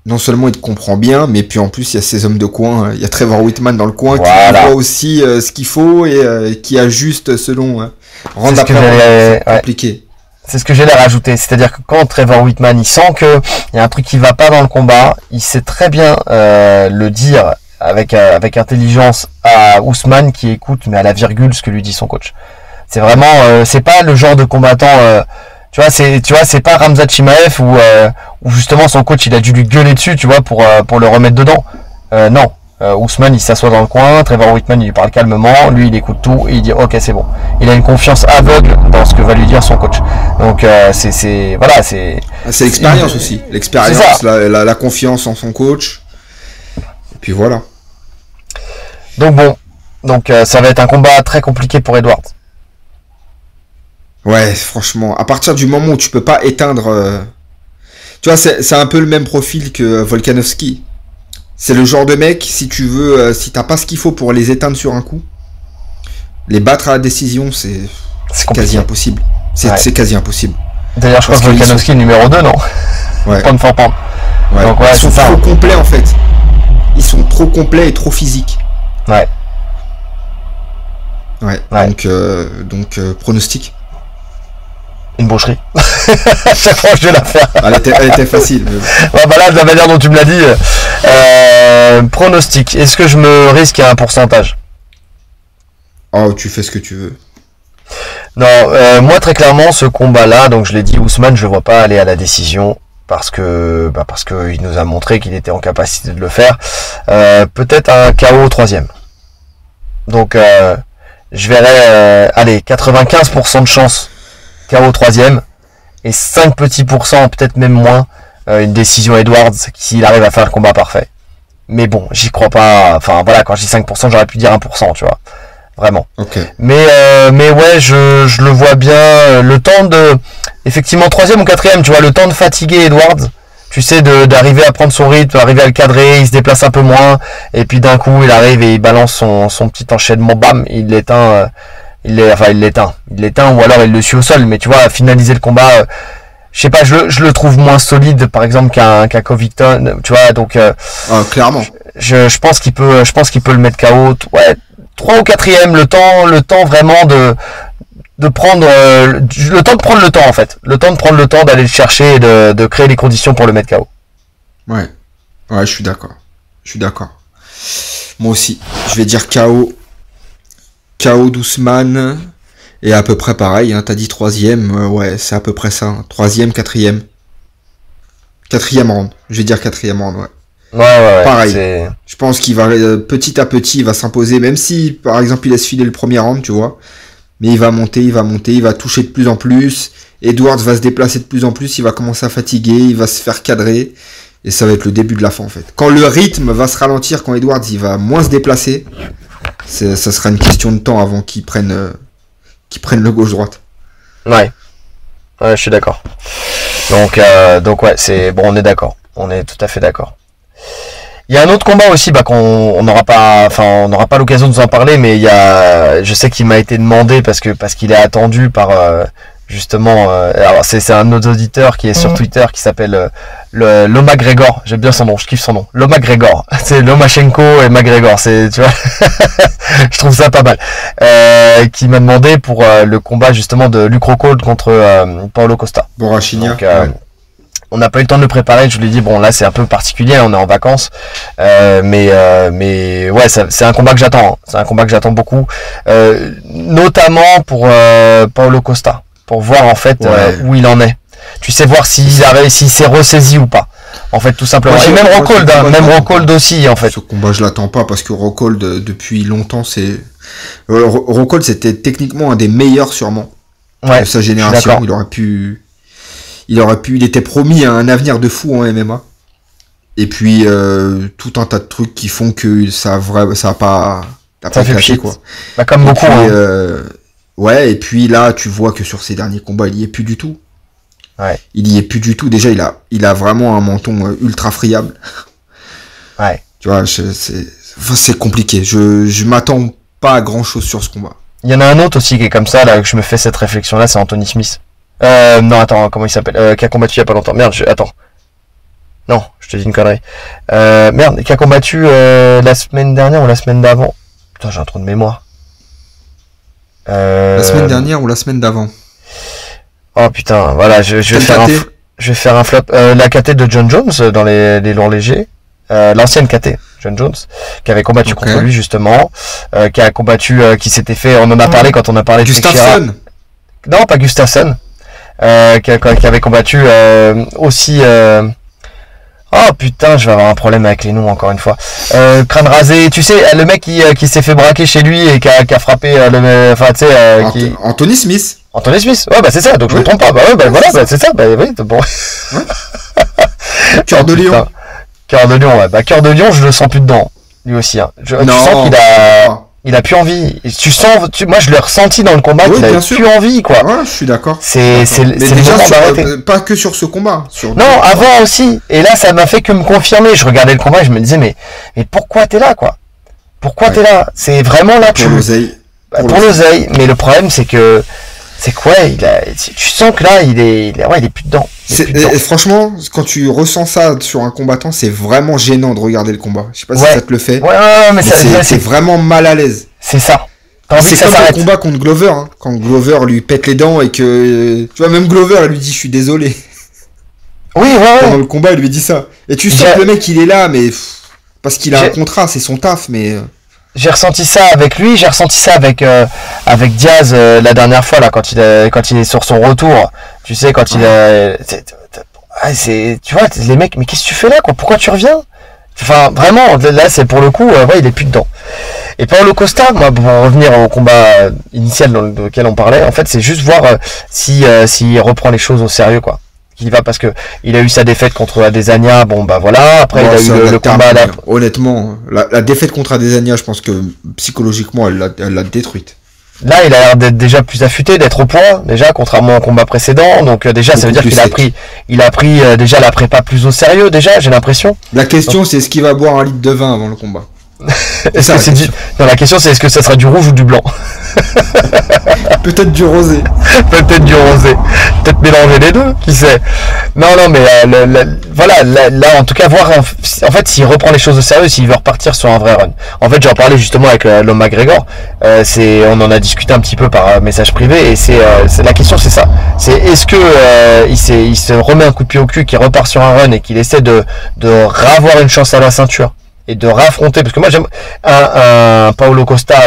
[SPEAKER 2] Non seulement il te comprend bien, mais puis en plus il y a ces hommes de coin, il y a Trevor Whitman dans le coin qui voit aussi ce qu'il faut et qui ajuste selon rendre après compliqué.
[SPEAKER 1] C'est ce que j'allais rajouter, c'est-à-dire que quand Trevor Whitman il sent que il y a un truc qui va pas dans le combat, il sait très bien le dire avec intelligence à Ousmane qui écoute mais à la virgule ce que lui dit son coach. C'est vraiment c'est pas le genre de combattant tu vois, c'est pas Ramzat Chimaev où justement son coach il a dû lui gueuler dessus, tu vois, pour le remettre dedans. Non, Ousmane il s'assoit dans le coin, Trevor Whitman il lui parle calmement, lui il écoute tout et il dit ok c'est bon. Il a une confiance aveugle dans ce que va lui dire son coach. Donc c'est
[SPEAKER 2] l'expérience aussi, l'expérience, la confiance en son coach. Et puis voilà.
[SPEAKER 1] Donc bon, ça va être un combat très compliqué pour Edwards.
[SPEAKER 2] Ouais, franchement, à partir du moment où tu peux pas éteindre, tu vois, c'est un peu le même profil que Volkanovski. C'est le genre de mec, si tu veux, si t'as pas ce qu'il faut pour les éteindre sur un coup, les battre à la décision, c'est quasi impossible. C'est quasi impossible.
[SPEAKER 1] D'ailleurs, je crois que Volkanovski est numéro 2, non?
[SPEAKER 2] Ouais.
[SPEAKER 1] Pound for pound.
[SPEAKER 2] Ouais. Donc, ils sont trop complets, en fait. Ils sont trop complets et trop physiques.
[SPEAKER 1] Ouais.
[SPEAKER 2] Donc, pronostic.
[SPEAKER 1] Une boucherie. À chaque fois, je vais la faire.
[SPEAKER 2] Elle était facile.
[SPEAKER 1] Ouais, bah là, de la manière dont tu me l'as dit, pronostic. Est-ce que je me risque à un pourcentage?
[SPEAKER 2] Oh, tu fais ce que tu veux.
[SPEAKER 1] Non, moi très clairement, ce combat-là, donc je l'ai dit, Ousmane, je ne vois pas aller à la décision parce que il nous a montré qu'il était en capacité de le faire. Peut-être un KO au 3e. Donc, je verrais, 95% de chance KO au 3e et 5 petits pourcents, peut-être même moins, une décision Edwards s'il arrive à faire le combat parfait. Mais bon, j'y crois pas. Enfin voilà, quand je dis 5%, j'aurais pu dire 1%, tu vois. Vraiment.
[SPEAKER 2] Okay.
[SPEAKER 1] Mais ouais, je le vois bien. Le temps de, effectivement, 3e ou 4e, tu vois, le temps de fatiguer Edwards. Tu sais, d'arriver à prendre son rythme, d'arriver à le cadrer, il se déplace un peu moins, et puis d'un coup, il arrive et il balance son petit enchaînement, bam, il l'éteint. Il l'éteint, ou alors il le suit au sol. Mais tu vois, finaliser le combat, je sais pas, je le trouve moins solide, par exemple, qu'un Covington, tu vois. Donc,
[SPEAKER 2] clairement.
[SPEAKER 1] Je pense qu'il peut le mettre KO. Ouais. 3 ou 4e, le temps vraiment de prendre le temps de prendre le temps en fait, le temps de prendre le temps d'aller le chercher et de créer les conditions pour le mettre KO.
[SPEAKER 2] Ouais, je suis d'accord. Moi aussi, je vais dire KO d'Ousmane et à peu près pareil. T'as dit 3e, ouais, c'est à peu près ça. 3e, 4e round. Je vais dire 4e round, ouais.
[SPEAKER 1] Ouais.
[SPEAKER 2] Pareil. Je pense qu'il va petit à petit, il va s'imposer, même si par exemple il laisse filer le premier round, tu vois. Mais il va monter, il va toucher de plus en plus. Edwards va se déplacer de plus en plus, il va commencer à fatiguer, il va se faire cadrer. Et ça va être le début de la fin en fait. Quand le rythme va se ralentir, quand Edwards il va moins se déplacer, ça sera une question de temps avant qu'il prenne le gauche-droite.
[SPEAKER 1] Ouais, je suis d'accord. Donc ouais, c'est bon, on est d'accord. On est tout à fait d'accord. Il y a un autre combat aussi, qu'on n'aura pas, on n'aura pas l'occasion de vous en parler, mais je sais qu'il m'a été demandé parce qu'il est attendu par justement. Alors c'est un de nos auditeurs qui est sur Twitter qui s'appelle Loma Gregor. J'aime bien son nom, je kiffe son nom. Loma Gregor. C'est Lomachenko et McGregor. Tu vois, je trouve ça pas mal. Qui m'a demandé pour le combat justement de Luke Rockhold contre Paulo Costa.
[SPEAKER 2] Borrachinha.
[SPEAKER 1] On n'a pas eu le temps de le préparer, je lui ai dit bon là c'est un peu particulier, on est en vacances, mais ouais c'est un combat que j'attends, c'est un combat que j'attends beaucoup, notamment pour Paulo Costa, pour voir en fait où il en est. Tu sais voir s'il s'est ressaisi ou pas. En fait tout simplement. Et même Rockhold aussi en fait.
[SPEAKER 2] Ce combat je l'attends pas parce que Rockhold depuis longtemps c'est Rockhold c'était techniquement un des meilleurs sûrement de sa génération. Il était promis à un avenir de fou en MMA. Et puis tout un tas de trucs qui font que ça a pas caché quoi.
[SPEAKER 1] Bah, comme beaucoup.
[SPEAKER 2] Ouais, et puis là tu vois que sur ses derniers combats il y est plus du tout.
[SPEAKER 1] Ouais.
[SPEAKER 2] Il y est plus du tout. Déjà il a vraiment un menton ultra friable.
[SPEAKER 1] Ouais.
[SPEAKER 2] Tu vois, c'est compliqué. Je m'attends pas à grand chose sur ce combat.
[SPEAKER 1] Il y en a un autre aussi qui est comme ça là que je me fais cette réflexion là, c'est Anthony Smith. Non, attends, comment il s'appelle qui a combattu il y a pas longtemps. Merde, attends. Non, je te dis une connerie. Merde, qui a combattu la semaine dernière ou la semaine d'avant. Putain, j'ai un trou de mémoire.
[SPEAKER 2] La semaine dernière ou la semaine d'avant.
[SPEAKER 1] Oh putain, voilà, je vais faire un flop. La KT de John Jones dans les lourds légers. L'ancienne KT, John Jones, qui avait combattu contre lui justement, qui a combattu, qui s'était fait, on en a parlé quand on a parlé de
[SPEAKER 2] Gustafsson.
[SPEAKER 1] Non, pas Gustafsson. Qui avait combattu aussi Oh putain, je vais avoir un problème avec les noms encore une fois. Crâne rasé, tu sais, le mec qui s'est fait braquer chez lui et qui a frappé enfin tu sais,
[SPEAKER 2] Anthony Smith.
[SPEAKER 1] Anthony Smith. Ouais, bah c'est ça. Donc je me trompe pas. Bah ouais, bah voilà, bah, c'est ça. Bah oui, bon.
[SPEAKER 2] Cœur de lion.
[SPEAKER 1] Cœur de lion, ouais. Bah cœur de lion, je le sens plus dedans. Lui aussi. Hein. Tu sens il a plus envie. Moi je l'ai ressenti dans le combat qu'il a plus envie, quoi.
[SPEAKER 2] Ouais, je suis d'accord.
[SPEAKER 1] C'est
[SPEAKER 2] déjà pas que sur ce combat.
[SPEAKER 1] Non, avant aussi. Et là, ça m'a fait que me confirmer. Je regardais le combat et je me disais, mais pourquoi t'es là, quoi? Pourquoi t'es là? C'est vraiment là
[SPEAKER 2] pour l'oseille.
[SPEAKER 1] Pour l'oseille. Mais le problème, c'est que tu sens que là, il est plus dedans.
[SPEAKER 2] Et franchement, quand tu ressens ça sur un combattant, c'est vraiment gênant de regarder le combat. Je sais pas si ça te le fait.
[SPEAKER 1] Ouais, mais
[SPEAKER 2] c'est vraiment mal à l'aise.
[SPEAKER 1] C'est ça.
[SPEAKER 2] C'est comme le combat contre Glover, hein. Quand Glover lui pète les dents et que, tu vois, même Glover, elle lui dit, je suis désolé.
[SPEAKER 1] Oui, ouais.
[SPEAKER 2] Pendant le combat, elle lui dit ça. Et tu sens que le mec, il est là, mais parce qu'il a un contrat, c'est son taf, mais.
[SPEAKER 1] J'ai ressenti ça avec lui, j'ai ressenti ça avec Diaz la dernière fois là quand il est sur son retour. Tu sais quand tu vois les mecs, mais qu'est-ce que tu fais là, quoi? Pourquoi tu reviens? Enfin vraiment là c'est pour le coup il est plus dedans. Et Paulo Costa, moi pour revenir au combat initial dans lequel on parlait, en fait c'est juste voir s'il reprend les choses au sérieux, quoi. Il va, parce que il a eu sa défaite contre Adesanya, bon bah voilà, après il a eu le combat là.
[SPEAKER 2] Honnêtement, la défaite contre Adesanya, je pense que psychologiquement elle l'a détruite.
[SPEAKER 1] Là, il a l'air d'être déjà plus affûté, d'être au point, déjà, contrairement au combat précédent. Donc déjà, ça veut dire qu'il a pris déjà la prépa plus au sérieux, déjà, j'ai l'impression.
[SPEAKER 2] La question, c'est est-ce qu'il va boire un litre de vin avant le combat?
[SPEAKER 1] Non, la question, c'est est-ce que ça sera du rouge ou du blanc?
[SPEAKER 2] Peut-être du rosé.
[SPEAKER 1] Peut-être du rosé. Peut-être mélanger les deux, qui sait. Non, mais voilà, là, en tout cas, voir en fait s'il reprend les choses au sérieux, s'il veut repartir sur un vrai run. En fait, j'en parlais justement avec l'homme McGregor. On en a discuté un petit peu par message privé, et c'est la question, c'est ça. C'est est-ce que il se remet un coup de pied au cul, qu'il repart sur un run et qu'il essaie de ravoir une chance à la ceinture et de raffronter, parce que moi j'aime un Paulo Costa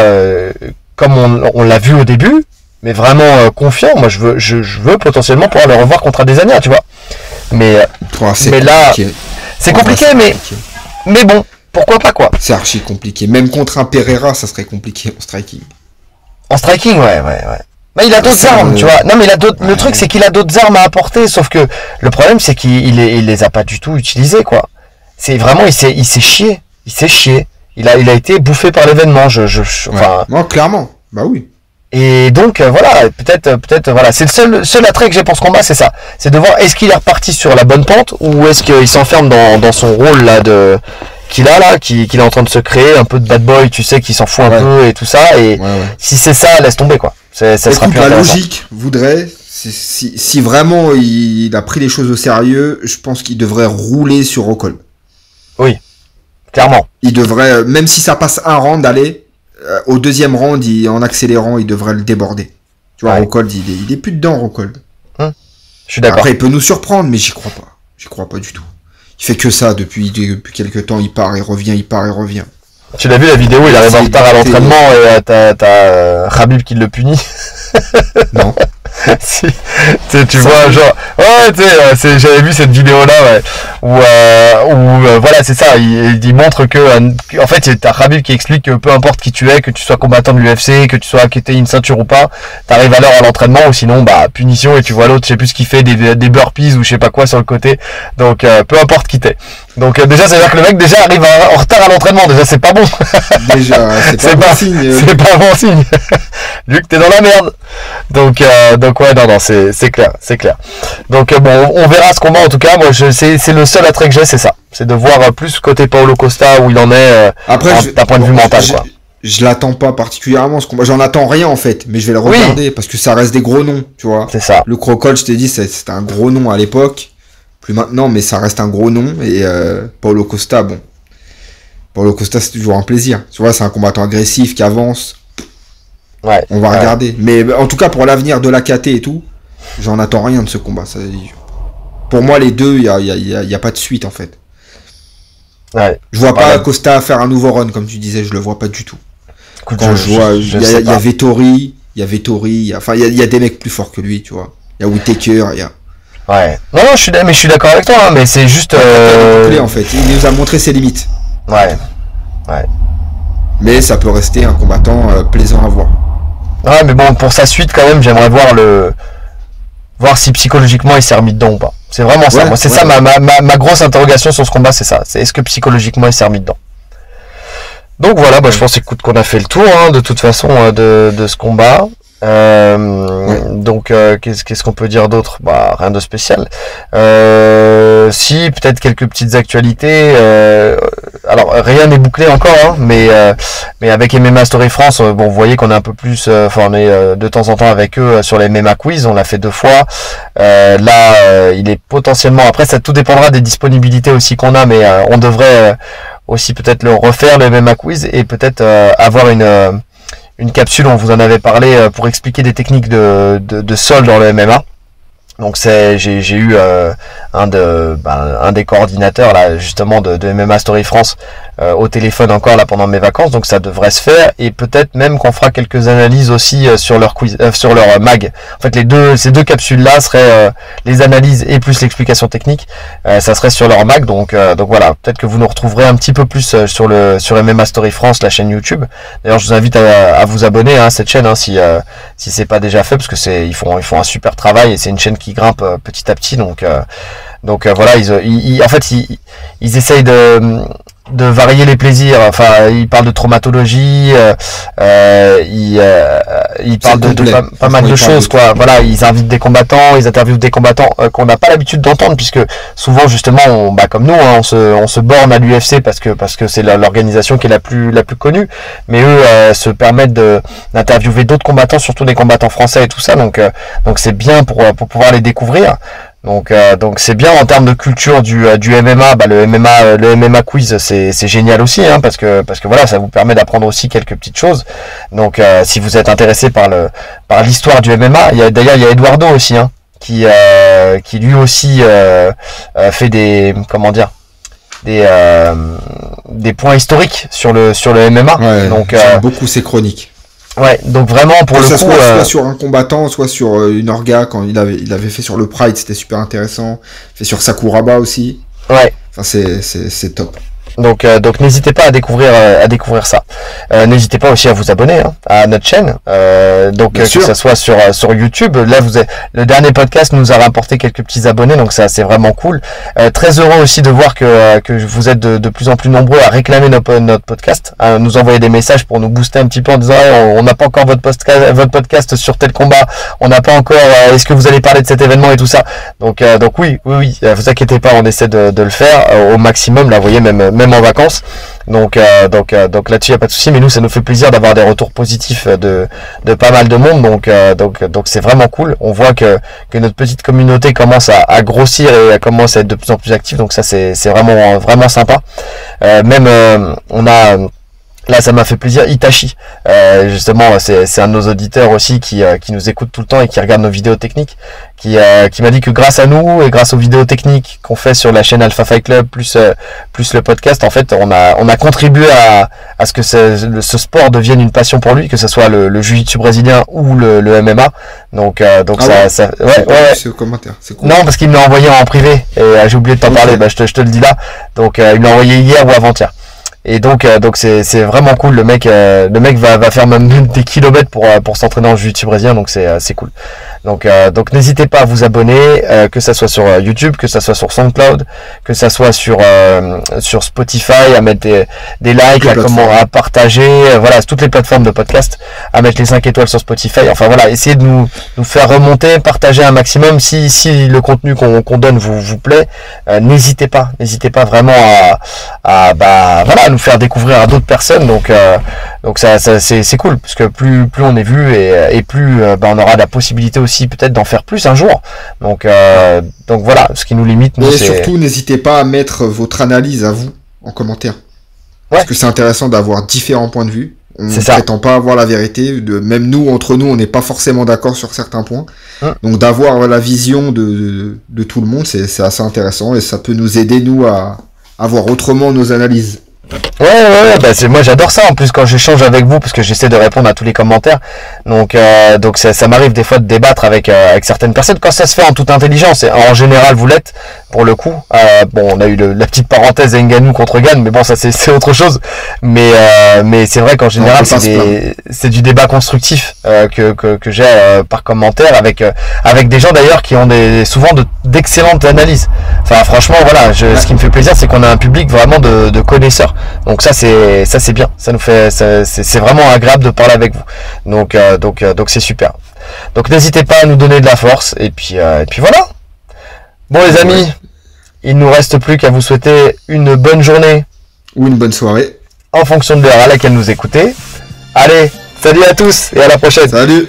[SPEAKER 1] comme on l'a vu au début, mais vraiment confiant. Moi je veux potentiellement pouvoir le revoir contre Adesanya, tu vois. Mais là c'est compliqué, mais bon, pourquoi pas, quoi.
[SPEAKER 2] C'est archi compliqué. Même contre un Pereira, ça serait compliqué en striking.
[SPEAKER 1] En striking, ouais. Mais il a d'autres armes, tu vois. Non, mais le truc, c'est qu'il a d'autres armes à apporter, sauf que le problème, c'est qu'il les a pas du tout utilisées, quoi. C'est vraiment, il s'est chié. Il a été bouffé par l'événement. Enfin.
[SPEAKER 2] Non, clairement. Bah oui.
[SPEAKER 1] Et donc voilà, peut-être voilà, c'est le seul attrait que j'ai pour ce combat, c'est ça. C'est de voir est-ce qu'il est reparti sur la bonne pente, ou est-ce qu'il s'enferme dans son rôle là qu'il est en train de se créer, un peu de bad boy, tu sais, qui s'en fout un peu et tout ça. Et si c'est ça, laisse tomber, quoi. Ça sera plus
[SPEAKER 2] intéressant. La logique voudrait, si vraiment il a pris les choses au sérieux, je pense qu'il devrait rouler sur Rockhold.
[SPEAKER 1] Oui, clairement.
[SPEAKER 2] Il devrait, même si ça passe un round, aller au deuxième round, en accélérant, il devrait le déborder. Tu vois, Rockhold, il est plus dedans, Rockhold.
[SPEAKER 1] Je suis d'accord.
[SPEAKER 2] Après, il peut nous surprendre, mais j'y crois pas. J'y crois pas du tout. Il fait que ça depuis quelques temps, il part et revient.
[SPEAKER 1] Tu l'as vu la vidéo, il arrive en retard à l'entraînement et t'as Khabib qui le punit.
[SPEAKER 2] Non.
[SPEAKER 1] Si, tu vois, genre, j'avais vu cette vidéo là, où voilà, c'est ça, il montre que en fait t'as Khabib qui explique que peu importe qui tu es, que tu sois combattant de l'UFC, que tu aies une ceinture ou pas, t'arrives à l'heure à l'entraînement, ou sinon punition, et tu vois l'autre, je sais plus ce qu'il fait, des burpees ou je sais pas quoi sur le côté. Donc peu importe qui t'es. Donc déjà, ça veut dire que le mec déjà arrive en retard à l'entraînement, déjà c'est pas bon.
[SPEAKER 2] Déjà, c'est pas bon signe.
[SPEAKER 1] C'est pas bon signe. Vu que t'es dans la merde. Donc ouais, non, c'est clair. Donc bon, on verra ce combat, en tout cas. Moi, c'est le seul attrait que j'ai, c'est ça. C'est de voir plus côté Paulo Costa où il en est d'un point de vue mental, quoi.
[SPEAKER 2] Je l'attends pas particulièrement ce combat. J'en attends rien en fait, mais je vais le regarder parce que ça reste des gros noms, tu vois.
[SPEAKER 1] C'est ça.
[SPEAKER 2] Le Crocol, je t'ai dit, c'était un gros nom à l'époque. Plus maintenant, mais ça reste un gros nom. Et Paulo Costa, bon. Paulo Costa, c'est toujours un plaisir. Tu vois, c'est un combattant agressif qui avance.
[SPEAKER 1] Ouais.
[SPEAKER 2] On va regarder. Mais en tout cas, pour l'avenir de l'AKT et tout, j'en attends rien de ce combat. Pour moi, les deux, il y a pas de suite en fait.
[SPEAKER 1] Ouais.
[SPEAKER 2] Je vois pas Costa faire un nouveau run, comme tu disais, je le vois pas du tout. Écoute, quand je vois, il y a Vettori, il y a des mecs plus forts que lui, tu vois. Il y a Whittaker,
[SPEAKER 1] Ouais. Non, je suis d'accord avec toi, hein, mais c'est juste.
[SPEAKER 2] En fait, il nous a montré ses limites.
[SPEAKER 1] Ouais. Ouais.
[SPEAKER 2] Mais ça peut rester un combattant plaisant à voir.
[SPEAKER 1] Ouais, mais bon, pour sa suite, quand même, j'aimerais voir si psychologiquement il s'est remis dedans ou pas. C'est vraiment ça. Moi, c'est ça ma grosse interrogation sur ce combat, c'est ça. C'est est-ce que psychologiquement il s'est remis dedans. Donc voilà, je pense qu'on a fait le tour, hein, de toute façon, de ce combat. Donc qu'est-ce qu'on peut dire d'autre? Rien de spécial. Si peut-être quelques petites actualités. Alors rien n'est bouclé encore, hein, mais avec MMA Story France, vous voyez qu'on est un peu plus formé de temps en temps avec eux sur les MMA quiz. On l'a fait 2 fois. Là, il est potentiellement. Après, ça tout dépendra des disponibilités aussi qu'on a, mais on devrait aussi peut-être le refaire le MMA quiz et peut-être avoir une capsule, on vous en avait parlé, pour expliquer des techniques de sol dans le MMA. Donc j'ai eu un des coordinateurs là justement de MMA Story France au téléphone encore là pendant mes vacances, donc ça devrait se faire, et peut-être même qu'on fera quelques analyses aussi sur leur quiz, sur leur mag. En fait ces deux capsules là seraient les analyses et plus l'explication technique, ça serait sur leur mag, donc voilà, peut-être que vous nous retrouverez un petit peu plus sur MMA Story France, la chaîne YouTube. D'ailleurs je vous invite à vous abonner à cette chaîne, hein, si c'est pas déjà fait, parce que ils font un super travail et c'est une chaîne qui grimpe petit à petit, donc voilà, en fait ils essayent de varier les plaisirs. Enfin, ils parlent de traumatologie, ils parlent de pas mal de choses, quoi. Voilà, ils invitent des combattants, ils interviewent des combattants qu'on n'a pas l'habitude d'entendre, puisque souvent justement, comme nous, hein, on se borne à l'UFC parce que c'est l'organisation qui est la plus connue, mais eux se permettent d'interviewer d'autres combattants, surtout des combattants français et tout ça, donc c'est bien pour pouvoir les découvrir. Donc c'est bien en termes de culture du MMA. Le MMA quiz, c'est génial aussi, hein, parce que voilà, ça vous permet d'apprendre aussi quelques petites choses. Donc si vous êtes intéressé par l'histoire du MMA, d'ailleurs il y a Eduardo aussi, hein, qui lui aussi fait des points historiques sur le MMA.
[SPEAKER 2] Ouais,
[SPEAKER 1] donc
[SPEAKER 2] j'aime beaucoup ses chroniques.
[SPEAKER 1] Ouais, donc vraiment pour le coup,
[SPEAKER 2] soit sur un combattant, soit sur une orga, quand il avait fait sur le Pride, c'était super intéressant. Fait sur Sakuraba aussi.
[SPEAKER 1] Ouais.
[SPEAKER 2] Enfin c'est top.
[SPEAKER 1] Donc n'hésitez pas à découvrir ça. N'hésitez pas aussi à vous abonner, hein, à notre chaîne. Que ça soit sur YouTube. Là le dernier podcast nous a rapporté quelques petits abonnés, donc ça c'est vraiment cool. Très heureux aussi de voir que vous êtes de plus en plus nombreux à réclamer notre podcast, à nous envoyer des messages pour nous booster un petit peu en disant on n'a pas encore votre podcast sur tel combat, on n'a pas encore est-ce que vous allez parler de cet événement et tout ça. Donc oui, vous inquiétez pas, on essaie de le faire au maximum. Là, vous voyez, même en vacances. Donc là-dessus, y a pas de souci, mais nous, ça nous fait plaisir d'avoir des retours positifs de pas mal de monde. Donc c'est vraiment cool. On voit que notre petite communauté commence à grossir et commence à être de plus en plus active. Donc ça, c'est vraiment sympa. On a là, ça m'a fait plaisir. Itachi, justement, c'est un de nos auditeurs aussi qui nous écoute tout le temps et qui regarde nos vidéos techniques, qui m'a dit que grâce à nous et grâce aux vidéos techniques qu'on fait sur la chaîne Alpha Fight Club plus le podcast, en fait, on a contribué à ce que ce sport devienne une passion pour lui, que ce soit le jiu-jitsu brésilien ou le MMA. Donc ça ouais.
[SPEAKER 2] Ce commentaire, c'est cool.
[SPEAKER 1] Non, parce qu'il me l'a envoyé en privé et j'ai oublié de t'en parler. Je te le dis là. Donc il me l'a envoyé hier ou avant-hier. Et donc c'est vraiment cool. Le mec va faire même des kilomètres pour s'entraîner en jiu-jitsu brésilien, donc c'est cool. Donc n'hésitez pas à vous abonner, que ça soit sur YouTube, que ça soit sur SoundCloud, que ça soit sur Spotify, à mettre des likes, à partager, voilà, toutes les plateformes de podcast, à mettre les 5 étoiles sur Spotify. Enfin voilà, essayez de nous faire remonter, partager un maximum si le contenu qu'on donne vous plaît. N'hésitez pas vraiment à nous faire découvrir à d'autres personnes. Donc ça c'est cool, parce que plus on est vu et plus on aura la possibilité aussi peut-être d'en faire plus un jour. Donc voilà, ce qui nous limite, nous,
[SPEAKER 2] et surtout n'hésitez pas à mettre votre analyse à vous en commentaire, parce que c'est intéressant d'avoir différents points de vue. On ne prétend pas avoir la vérité, même nous, entre nous, on n'est pas forcément d'accord sur certains points. Donc d'avoir la vision de tout le monde, c'est assez intéressant, et ça peut nous aider, nous, à voir autrement nos analyses.
[SPEAKER 1] Ouais, bah moi j'adore ça en plus quand j'échange avec vous parce que j'essaie de répondre à tous les commentaires. Donc ça m'arrive des fois de débattre avec certaines personnes quand ça se fait en toute intelligence et en général vous l'êtes pour le coup. Bon, on a eu la petite parenthèse Ngannou contre Gann, mais bon ça c'est autre chose. Mais c'est vrai qu'en général c'est du débat constructif que j'ai par commentaire avec des gens d'ailleurs qui ont souvent d'excellentes analyses. Enfin franchement voilà, ce qui me fait plaisir c'est qu'on a un public vraiment de connaisseurs. Donc ça c'est bien, ça nous fait c'est vraiment agréable de parler avec vous. Donc c'est super. Donc n'hésitez pas à nous donner de la force et puis voilà. Bon les amis, il nous reste plus qu'à vous souhaiter une bonne journée
[SPEAKER 2] ou une bonne soirée
[SPEAKER 1] en fonction de l'heure à laquelle nous écoutez. Allez, salut à tous et à la prochaine.
[SPEAKER 2] Salut.